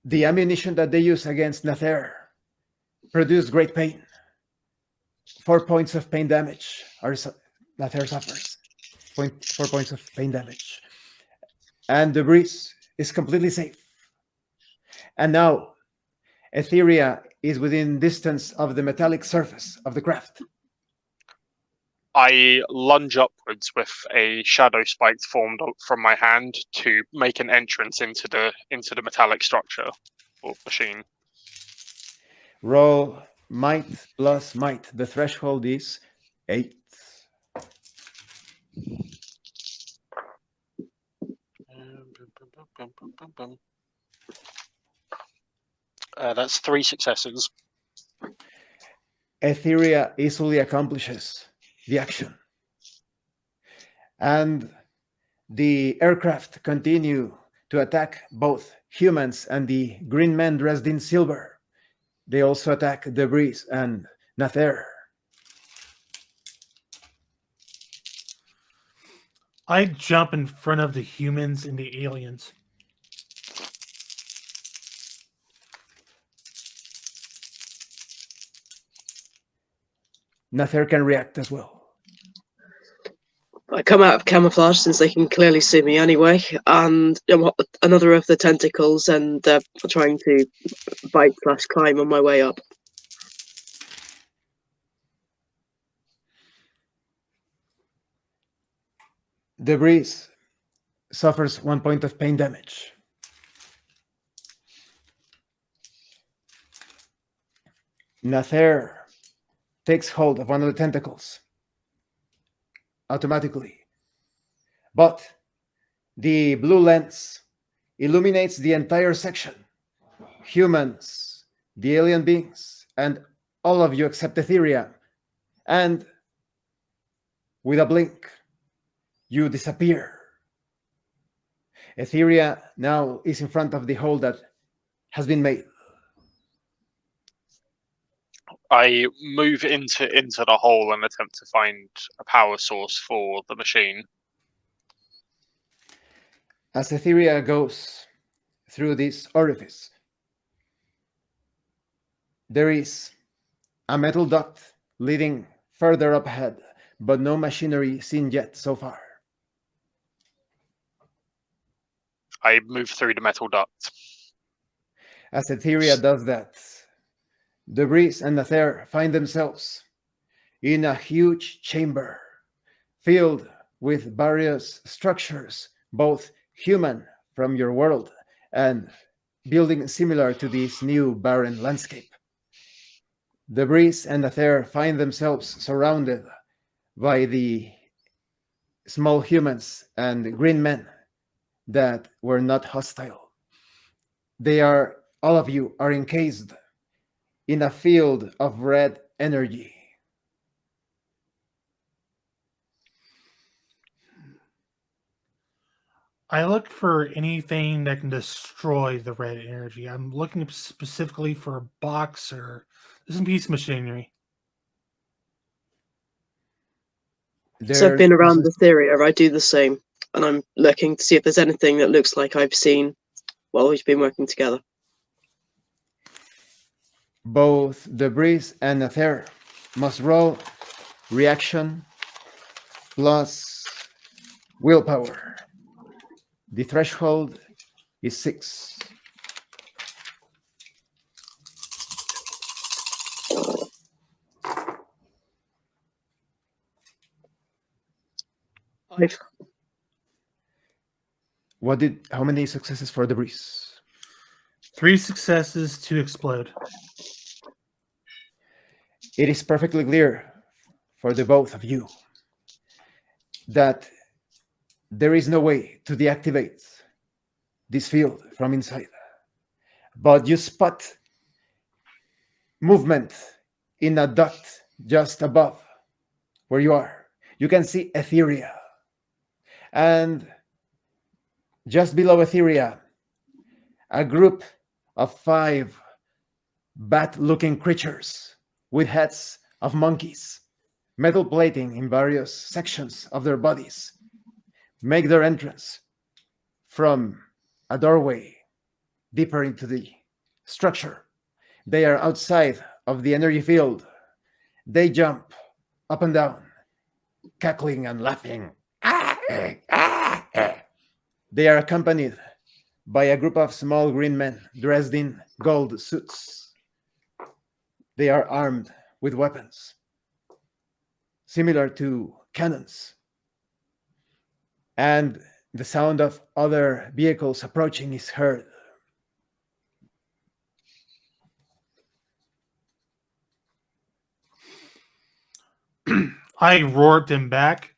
The ammunition that they use against Nather produced great pain. 4 points of pain damage. Nather suffers. 4 points of pain damage. And the Breeze is completely safe. And now, Etheria is within distance of the metallic surface of the craft. I lunge upwards with a shadow spike formed from my hand to make an entrance into the metallic structure or machine. Roll might plus might. The threshold is 8. That's 3 successes. Etheria easily accomplishes the action. And the aircraft continue to attack both humans and the green men dressed in silver. They also attack the Breeze and Nather. I jump in front of the humans and the aliens. Nather can react as well. I come out of camouflage since they can clearly see me anyway, and another of the tentacles, and trying to bite/climb on my way up. The Breeze suffers 1 point of pain damage. Nather takes hold of one of the tentacles automatically. But the blue lens illuminates the entire section. Humans, the alien beings, and all of you except Etheria. And with a blink, you disappear. Etheria now is in front of the hole that has been made. I move into the hole and attempt to find a power source for the machine. As Etheria goes through this orifice, there is a metal duct leading further up ahead, but no machinery seen yet so far. I move through the metal duct. As Etheria does that, the Breeze and Nather find themselves in a huge chamber filled with various structures, both human from your world and building similar to this new barren landscape. The Breeze and Nather find themselves surrounded by the small humans and green men that were not hostile. All of you are encased in a field of red energy. I look for anything that can destroy the red energy. I'm looking specifically for a box or some piece of machinery. So I've There been around doesn't this area. I do the same, and I'm looking to see if there's anything that looks like I've seen while we've been working together. both debris and ether must roll reaction plus willpower. The threshold is 6. I've How many successes for debris? 3 successes to explode. It is perfectly clear for the both of you that there is no way to deactivate this field from inside. But you spot movement in a duct just above where you are. You can see Etheria. And just below Etheria, a group of 5 bat-looking creatures with heads of monkeys, metal plating in various sections of their bodies, make their entrance from a doorway deeper into the structure. They are outside of the energy field. They jump up and down, cackling and laughing. They are accompanied by a group of small green men dressed in gold suits. They are armed with weapons similar to cannons. And the sound of other vehicles approaching is heard. I roared them back.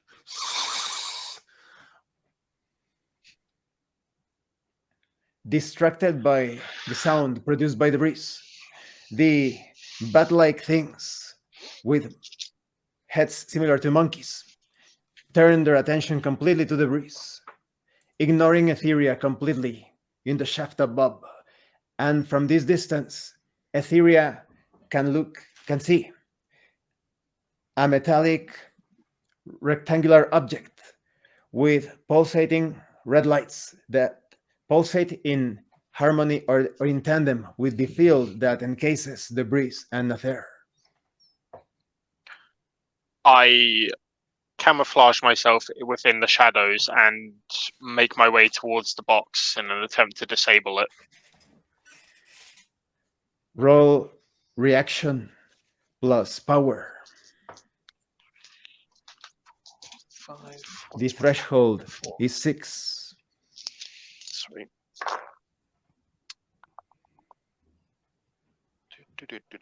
Distracted by the sound produced by the breeze, the bat-like things with heads similar to monkeys turn their attention completely to the breeze, ignoring Etheria completely in the shaft above. And from this distance, Etheria can see a metallic rectangular object with pulsating red lights that pulsate in harmony or in tandem with the field that encases the breeze and ether. I camouflage myself within the shadows and make my way towards the box in an attempt to disable it. Roll reaction plus power. 5. The threshold is 6. Sweet.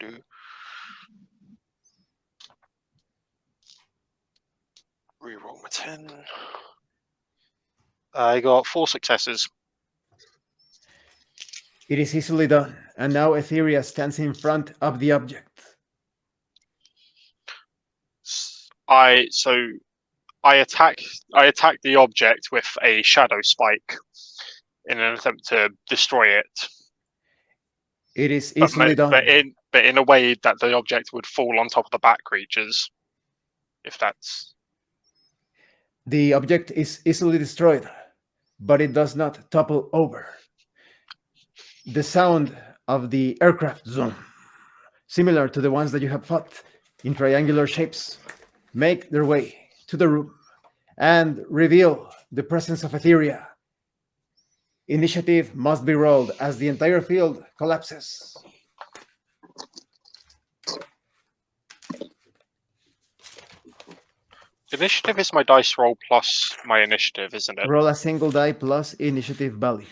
Do. Reroll my 10. I got 4 successes. It is easily done, and now Etheria stands in front of the object. I attack the object with a shadow spike in an attempt to destroy it. It is easily done. But in a way that the object would fall on top of the bat creatures. If that's... The object is easily destroyed, but it does not topple over. The sound of the aircraft zoom, similar to the ones that you have fought in triangular shapes, make their way to the room and reveal the presence of Etheria. Initiative must be rolled as the entire field collapses. Initiative is my dice roll plus my initiative, isn't it? Roll a single die plus initiative value.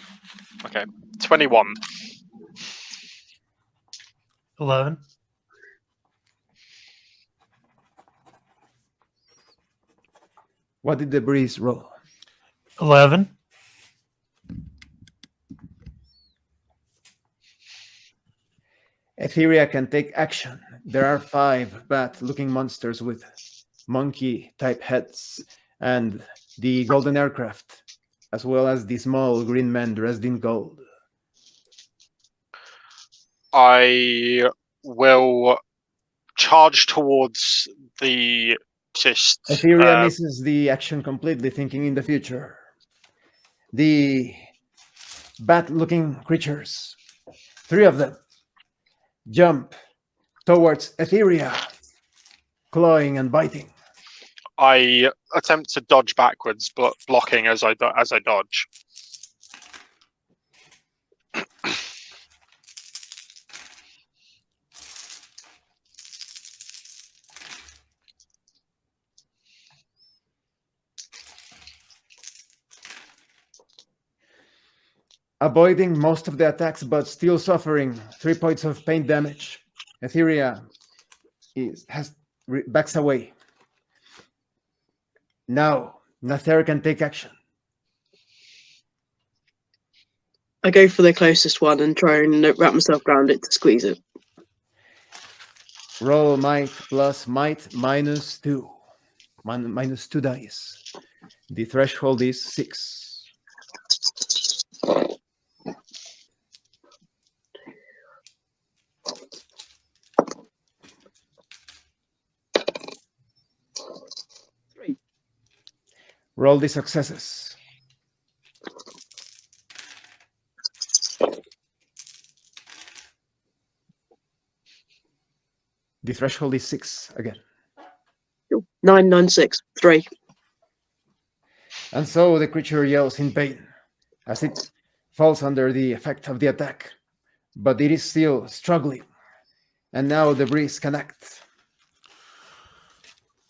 Okay. 21. 11. What did the breeze roll? 11. Etheria can take action. There are 5 bat-looking monsters with monkey-type heads, and the golden aircraft as well as the small green man dressed in gold. I will charge towards the cyst. Etheria misses the action completely, thinking in the future. The bat-looking creatures, 3 of them, jump towards Etheria, clawing and biting. I attempt to dodge backwards, but blocking as I dodge. Avoiding most of the attacks, but still suffering 3 points of pain damage. Etheria backs away. Now, Nather can take action. I go for the closest one and try and wrap myself around it to squeeze it. Roll might plus might -2. Minus 2 dice. The threshold is 6. Roll the successes. The threshold is 6 again. 9, 9, 6, 3. And so the creature yells in pain as it falls under the effect of the attack. But it is still struggling. And now the breeze can act.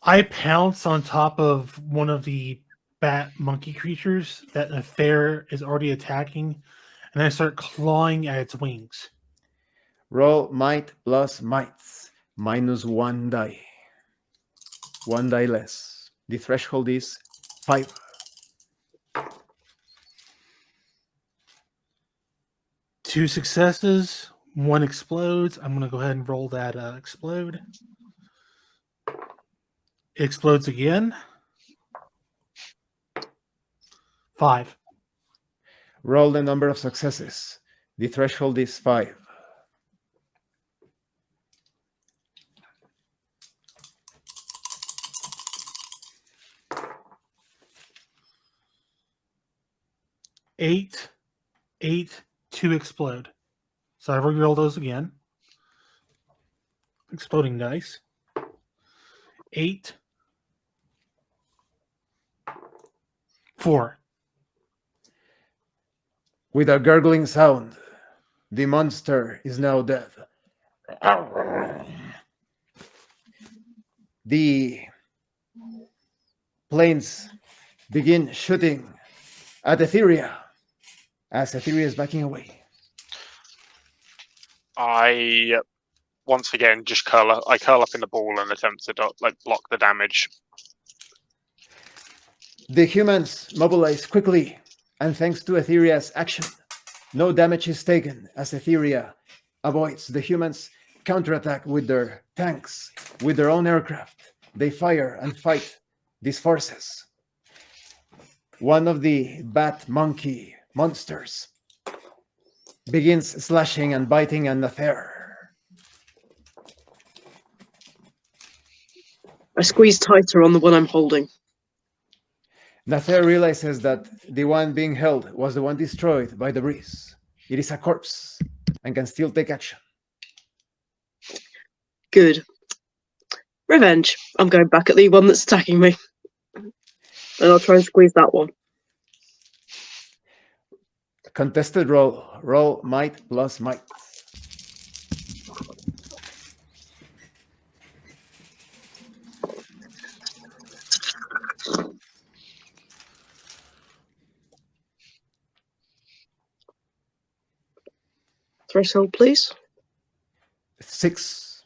I pounce on top of one of the bat monkey creatures that Nather is already attacking, and I start clawing at its wings. Roll might plus might -1 die. 1 die less. The threshold is 5. Two successes, 1 explodes. I'm going to go ahead and roll that explode. It explodes again. 5. Roll the number of successes. The threshold is 5. Eight, 2 explode. So I re-roll those again. Exploding dice. 8, 4. With a gurgling sound, the monster is now dead. The planes begin shooting at Etheria as Etheria is backing away. I once again just curl up in the ball and attempt to block the damage. The humans mobilize quickly, and thanks to Etheria's action, no damage is taken as Etheria avoids the humans' counterattack with their tanks, with their own aircraft. They fire and fight these forces. One of the bat monkey monsters begins slashing and biting at Nather. I squeeze tighter on the one I'm holding. Nather realizes that the one being held was the one destroyed by the breeze. It is a corpse and can still take action. Good. Revenge. I'm going back at the one that's attacking me. And I'll try and squeeze that one. Contested roll. Roll might plus might. Threshold, please. 6.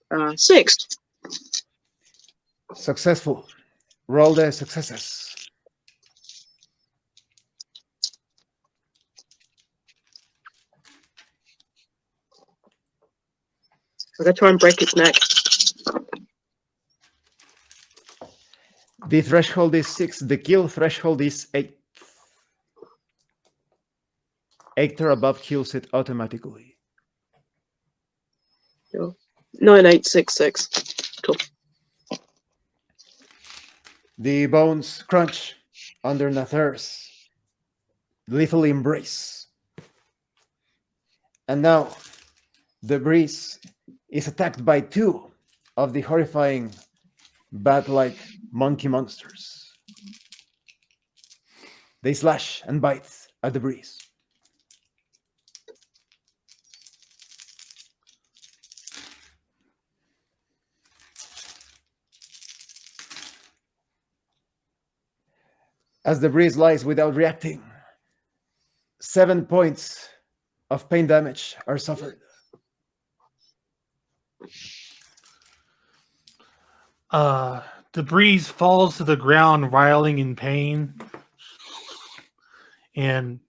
Uh, 6. Successful. Roll the successes. I'm gonna try and break its neck. The threshold is 6. The kill threshold is 8. 8 or above kills it automatically. 9866. Cool. The bones crunch under Nather's lethal embrace. And now, the breeze is attacked by 2 of the horrifying bat-like monkey monsters. They slash and bite at the breeze. As the breeze lies without reacting, 7 points of pain damage are suffered. The breeze falls to the ground, writhing in pain, and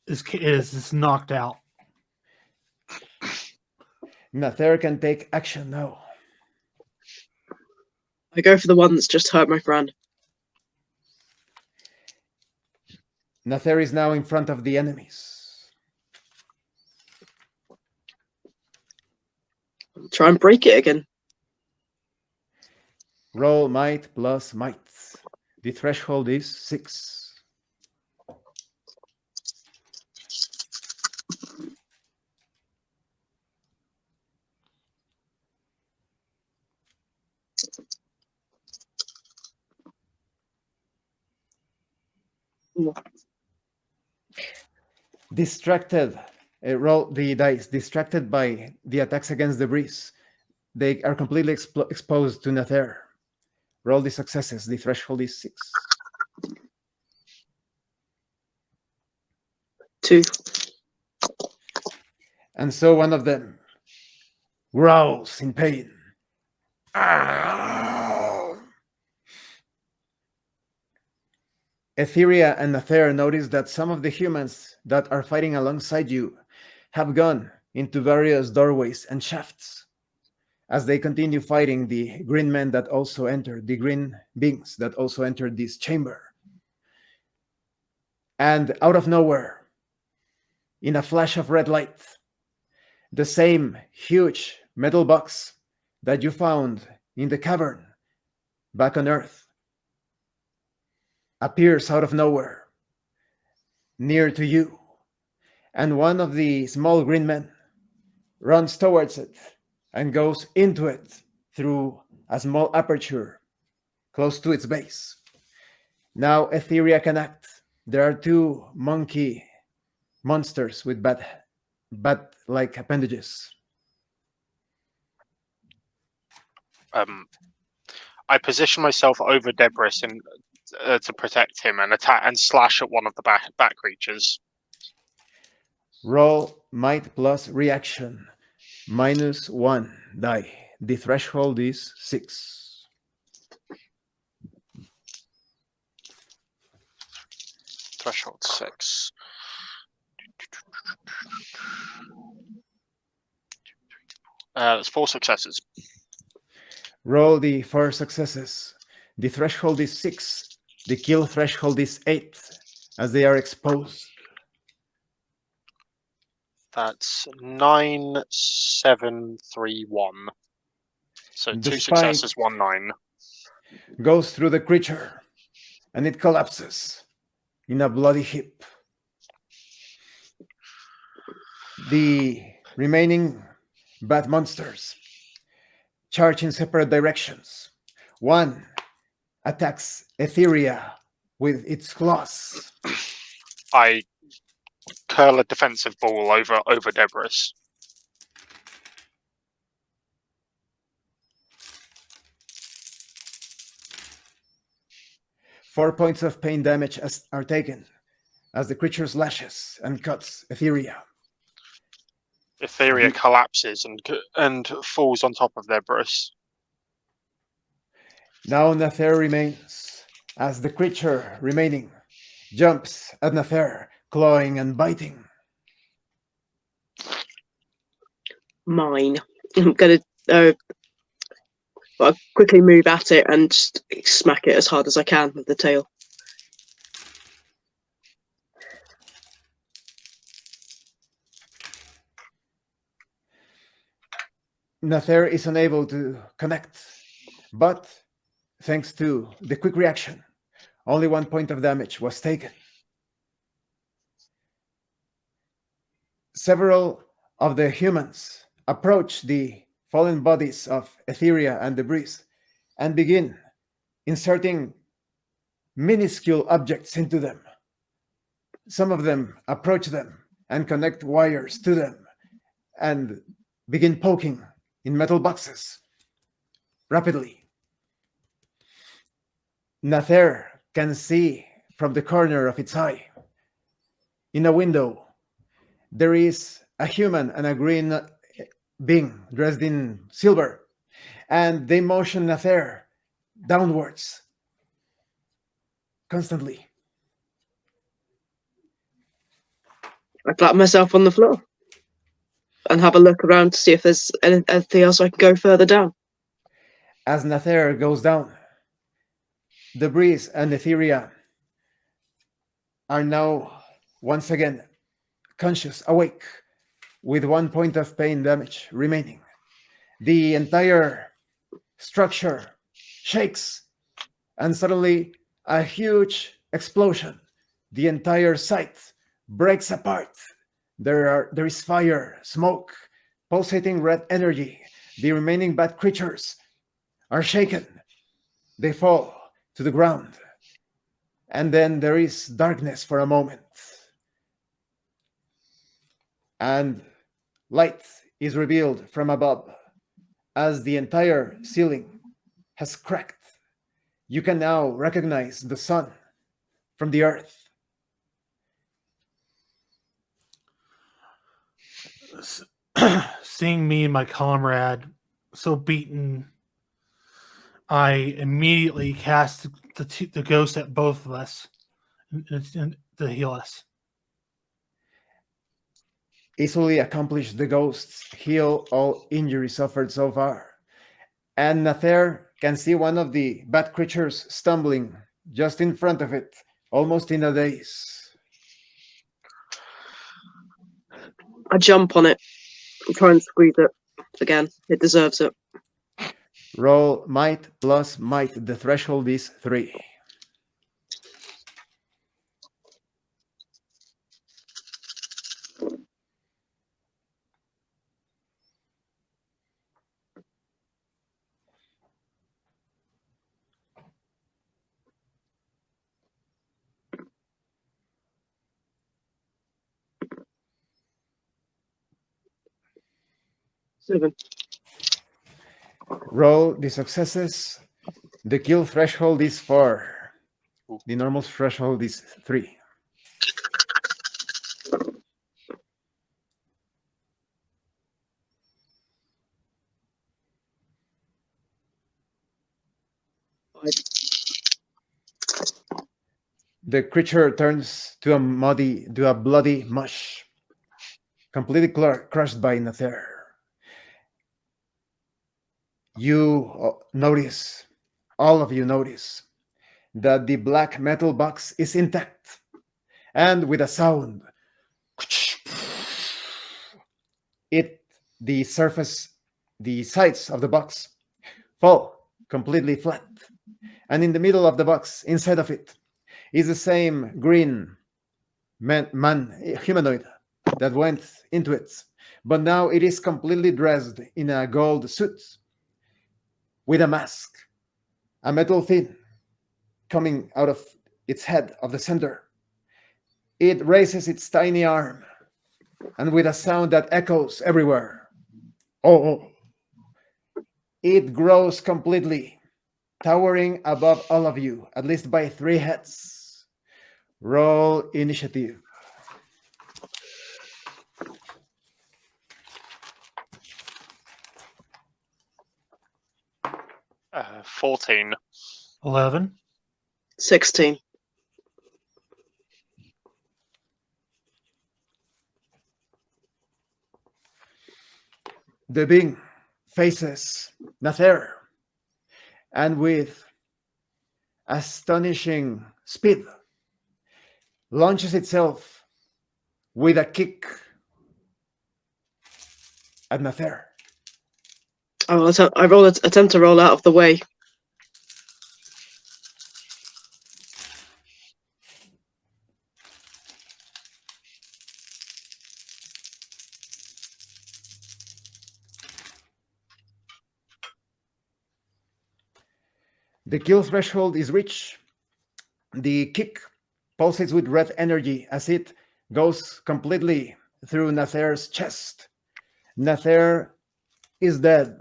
is knocked out. Nather can take action now. I go for the one that's just hurt my friend. Nather is now in front of the enemies. Try and break it again. Roll might plus might. The threshold is 6. Distracted, roll the dice. Distracted by the attacks against the breeze, they are completely exposed to Nather. Roll the successes. The threshold is 6. 2. And so one of them growls in pain. Etheria and Nather notice that some of the humans that are fighting alongside you have gone into various doorways and shafts as they continue fighting the green men that also entered, the green beings that also entered this chamber. And out of nowhere, in a flash of red light, the same huge metal box that you found in the cavern back on Earth appears out of nowhere near to you, and one of the small green men runs towards it and goes into it through a small aperture close to its base. Now Etheria can act. There are 2 monkey monsters with bat-like appendages. I position myself over Debris and to protect him and attack and slash at one of the bat creatures. Roll might plus reaction minus 1 die. The threshold is 6. Threshold 6. That's 4 successes. Roll the 4 successes. The threshold is 6. The kill threshold is 8 as they are exposed. That's 9731. So The 2 spine successes, 1 9. goes through the creature and it collapses in a bloody heap. The remaining bat monsters charge in separate directions. One attacks Etheria with its claws. I curl a defensive ball over Debris. Four points of pain damage are taken as the creature slashes and cuts Etheria. Etheria collapses and falls on top of Debris. Now Nather remains as the creature remaining jumps at Nather, clawing and biting. Mine. I'm gonna well, quickly move at it and just smack it as hard as I can with the tail. Nather is unable to connect, but thanks to the quick reaction, only 1 point of damage was taken. Several of the humans approach the fallen bodies of Etheria and Debris and begin inserting minuscule objects into them. Some of them approach them and connect wires to them and begin poking in metal boxes rapidly. Nather can see from the corner of its eye. In a window, there is a human and a green being dressed in silver, and they motion Nather downwards constantly. I clap myself on the floor and have a look around to see if there's anything else I can go further down. As Nather goes down, Debris and Etheria are now once again conscious, awake, with 1 point of pain damage remaining. The entire structure shakes, and suddenly a huge explosion. The entire site breaks apart. There is fire, smoke, pulsating red energy. The remaining bad creatures are shaken. They fall to the ground. And then there is darkness for a moment. And light is revealed from above as the entire ceiling has cracked. You can now recognize the sun from the earth. Seeing me and my comrade so beaten, I immediately cast the ghost at both of us to heal us. Easily accomplished, the ghosts heal all injuries suffered so far. And Nather can see one of the bad creatures stumbling just in front of it, almost in a daze. I jump on it and try and squeeze it again. It deserves it. Roll might plus might. The threshold is 3. Seven. Roll the successes. The kill threshold is 4. The normal threshold is 3. The creature turns to a bloody mush, completely crushed by Nather. You notice, all of you notice, that the black metal box is intact, and with a sound, the sides of the box fall completely flat, and in the middle of the box, inside of it, is the same green humanoid that went into it, but now it is completely dressed in a gold suit with a mask, a metal fin coming out of its head of the center. It raises its tiny arm, and with a sound that echoes everywhere, oh, it grows completely, towering above all of you, at least by 3 heads. Roll initiative. 14. 11. 16. The being faces Nather, and with astonishing speed launches itself with a kick at Nather. I roll attempt to roll out of the way. The kill threshold is reached. The kick pulsates with red energy as it goes completely through Nather's chest. Nather is dead.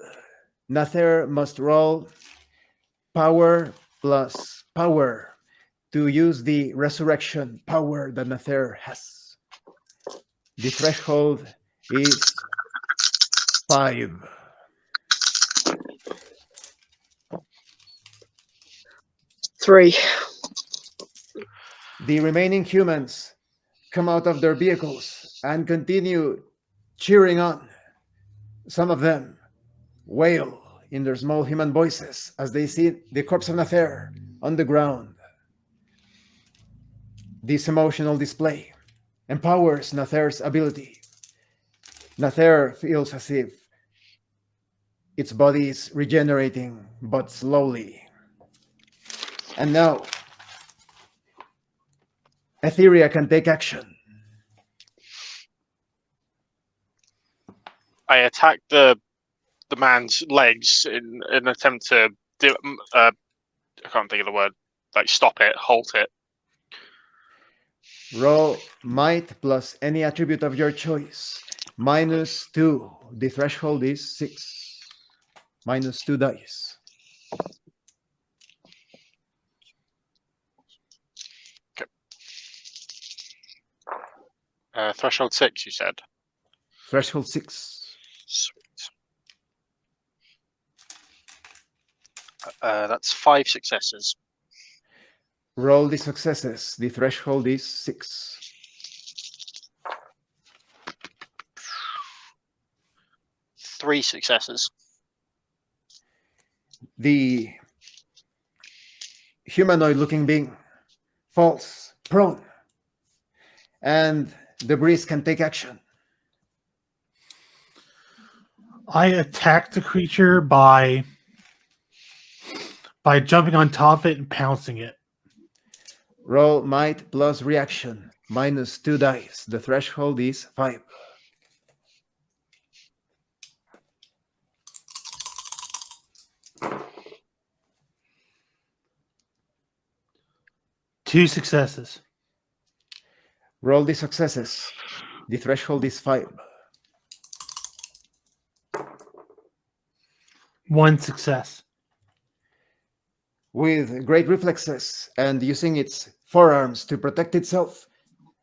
Nather must roll power plus power to use the resurrection power that Nather has. The threshold is 5. Three. The remaining humans come out of their vehicles and continue cheering on. Some of them wail in their small human voices as they see the corpse of Nather on the ground. This emotional display empowers Nather's ability. Nather feels as if its body is regenerating, but slowly. And now, Etheria can take action. I attack the man's legs in an attempt to do. I can't think of the word. Like stop it, halt it. Roll might plus any attribute of your choice. -2. The threshold is 6. -2 dice. Threshold 6, you said. Threshold 6. Sweet. That's 5 successes. Roll the successes. The threshold is 6. 3 successes. The humanoid-looking being falls prone, and the breeze can take action. I attack the creature by jumping on top of it and pouncing it. Roll might plus reaction. -2 dice. The threshold is 5. Two successes. Roll the successes. The threshold is 5. One success. With great reflexes and using its forearms to protect itself,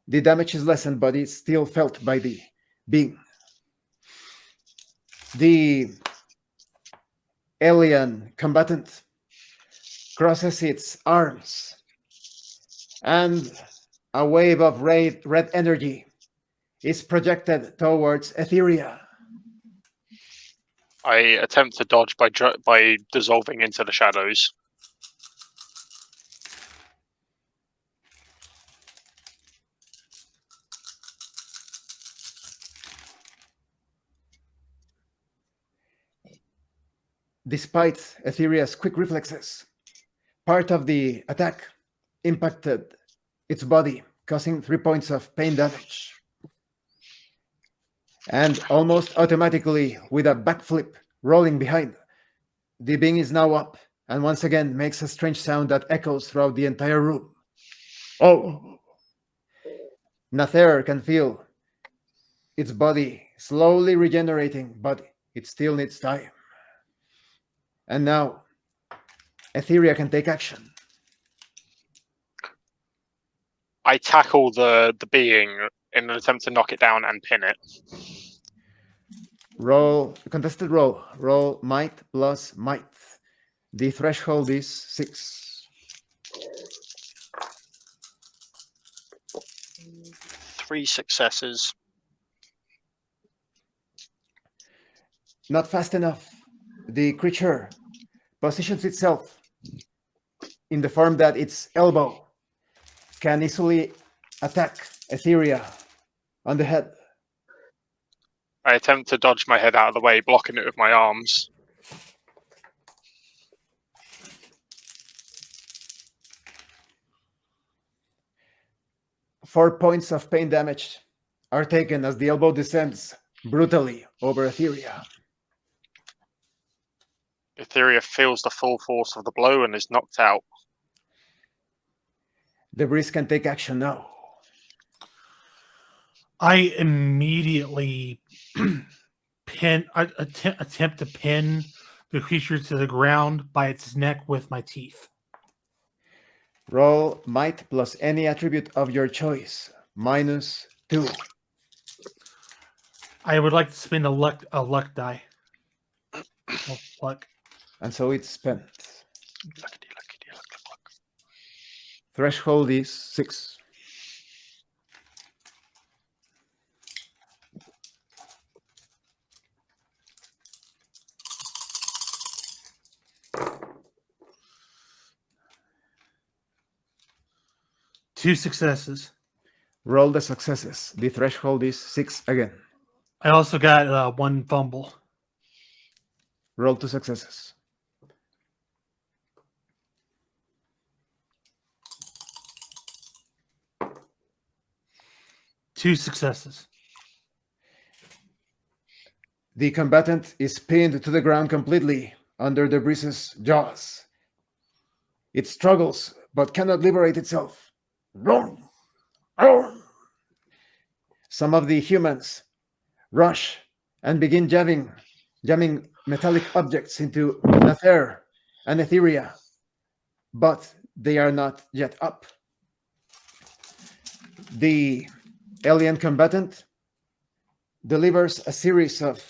the damage is lessened, but it's still felt by the being. The alien combatant crosses its arms, and a wave of red energy is projected towards Etheria. I attempt to dodge by dissolving into the shadows. Despite Etheria's quick reflexes, part of the attack impacted its body, causing 3 points of pain damage. And almost automatically, with a backflip rolling behind, the being is now up and once again makes a strange sound that echoes throughout the entire room. Oh! Nather can feel its body slowly regenerating, but it still needs time. And now, Etheria can take action. I tackle the being in an attempt to knock it down and pin it. Roll, contested roll. Roll might plus might. The threshold is 6. 3 successes. Not fast enough. the creature positions itself in the form that its elbow can easily attack Etheria on the head. I attempt to dodge my head out of the way, blocking it with my arms. Four points of pain damage are taken as the elbow descends brutally over Etheria. Etheria feels the full force of the blow and is knocked out. The breeze can take action now. I immediately attempt to pin the creature to the ground by its neck with my teeth. Roll might plus any attribute of your choice, -2. I would like to spend a luck die. Oh, luck. And so it's spent. Luckity, luckity, luck, luck, luck. Threshold is 6. Two successes. Roll the successes. The threshold is 6 again. I also got one fumble. Roll 2 successes. Two successes. The combatant is pinned to the ground completely under the breeze's jaws. It struggles but cannot liberate itself. Roar! Roar! Some of the humans rush and begin jamming metallic objects into Nather and Etheria, but they are not yet up. The alien combatant delivers a series of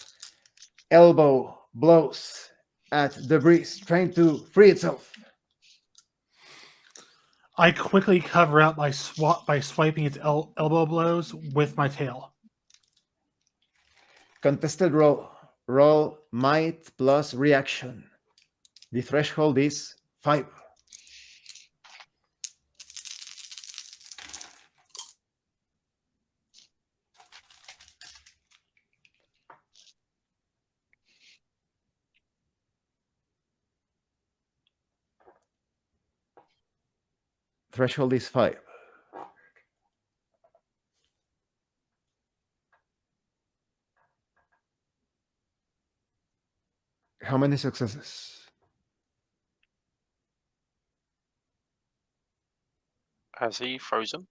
elbow blows at the breeze, trying to free itself. I quickly cover out by swiping its elbow blows with my tail. Contested roll. Roll might plus reaction. The threshold is 5. Threshold is 5. How many successes? Has he frozen?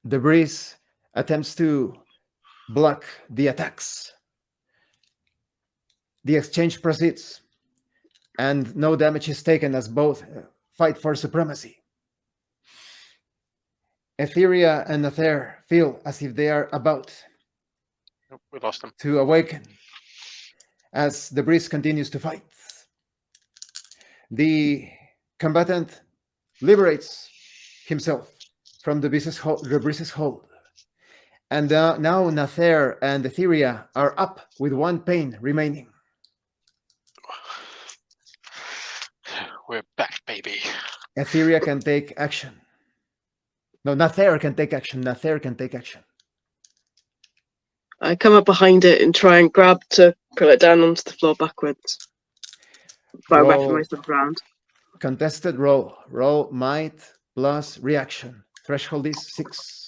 The breeze attempts to block the attacks. The exchange proceeds, and no damage is taken as both fight for supremacy. Etheria and Nather feel as if they are about Nope, we lost him. to awaken as the breeze continues to fight. The combatant liberates himself from the breez's hold. And now Nather and Etheria are up with 1 pain remaining. We're back, baby. Etheria can take action. No, Nather can take action. Nather can take action. I come up behind it and try and grab to pull it down onto the floor backwards. But I Roll. weapon myself around. Contested roll. Roll might plus reaction. Threshold is 6.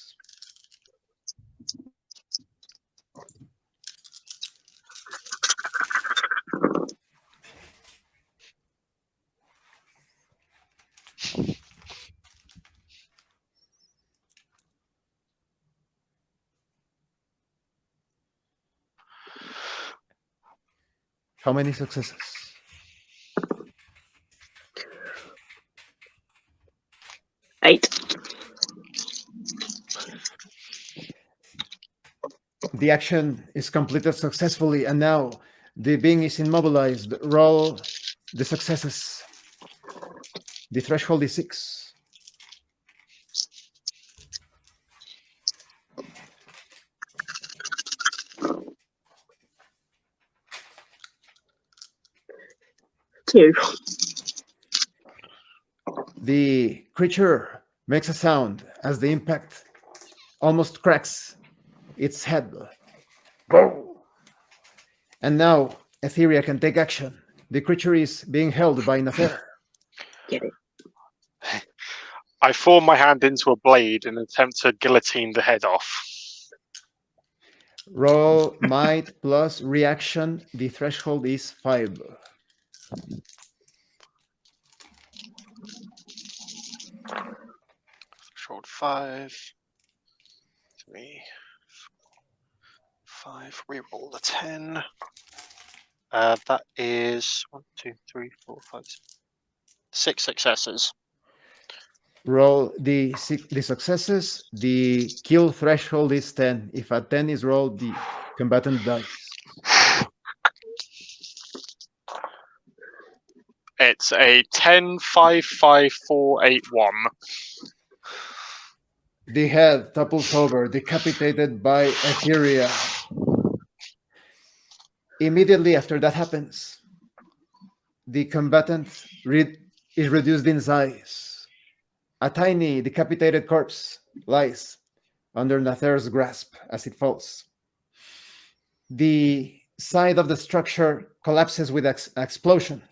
How many successes? 8. The action is completed successfully, and now the being is immobilized. Roll the successes. The threshold is 6. 2. The creature makes a sound as the impact almost cracks its head. And now Etheria can take action. The creature is being held by Nather. Get it. I form my hand into a blade and attempt to guillotine the head off. Roll might plus reaction. The threshold is 5. Threshold 5. 3. 5. Reroll the 10. That is 1, 2, 3, 4, 5, 6 successes. Roll the successes. The kill threshold is 10. If a 10 is rolled, the combatant dies. It's a 10, 5, 5, 4, 8, 1. The head topples over, decapitated by Etheria. Immediately after that happens, the combatant is reduced in size. A tiny decapitated corpse lies under Nather's grasp as it falls. The side of the structure collapses with an explosion.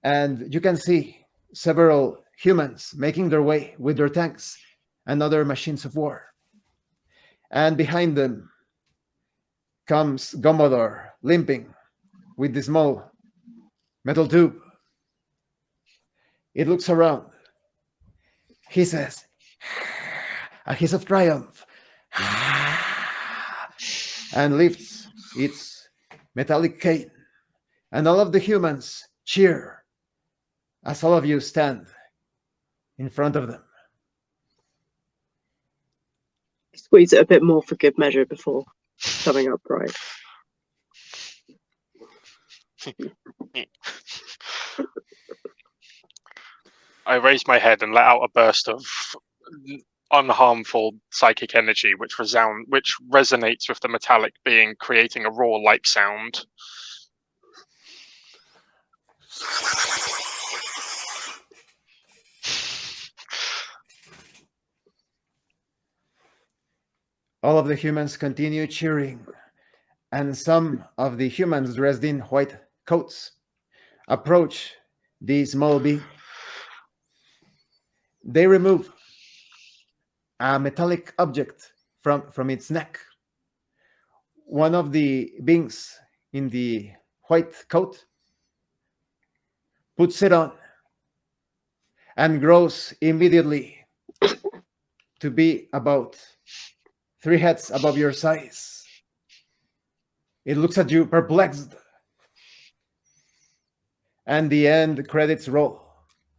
And you can see several humans making their way with their tanks and other machines of war. And behind them comes Gomodor, limping with the small metal tube. It looks around. He says, a hiss of triumph, and lifts its metallic cane. And all of the humans cheer as all of you stand in front of them. Squeeze it a bit more for good measure before coming upright. I raise my head and let out a burst of unharmful psychic energy, which resonates with the metallic being, creating a roar-like sound. All of the humans continue cheering, and some of the humans dressed in white coats approach the small being. They remove a metallic object from its neck. One of the beings in the white coat puts it on and grows immediately to be about 3 heads above your size. It looks at you perplexed. And the end credits roll.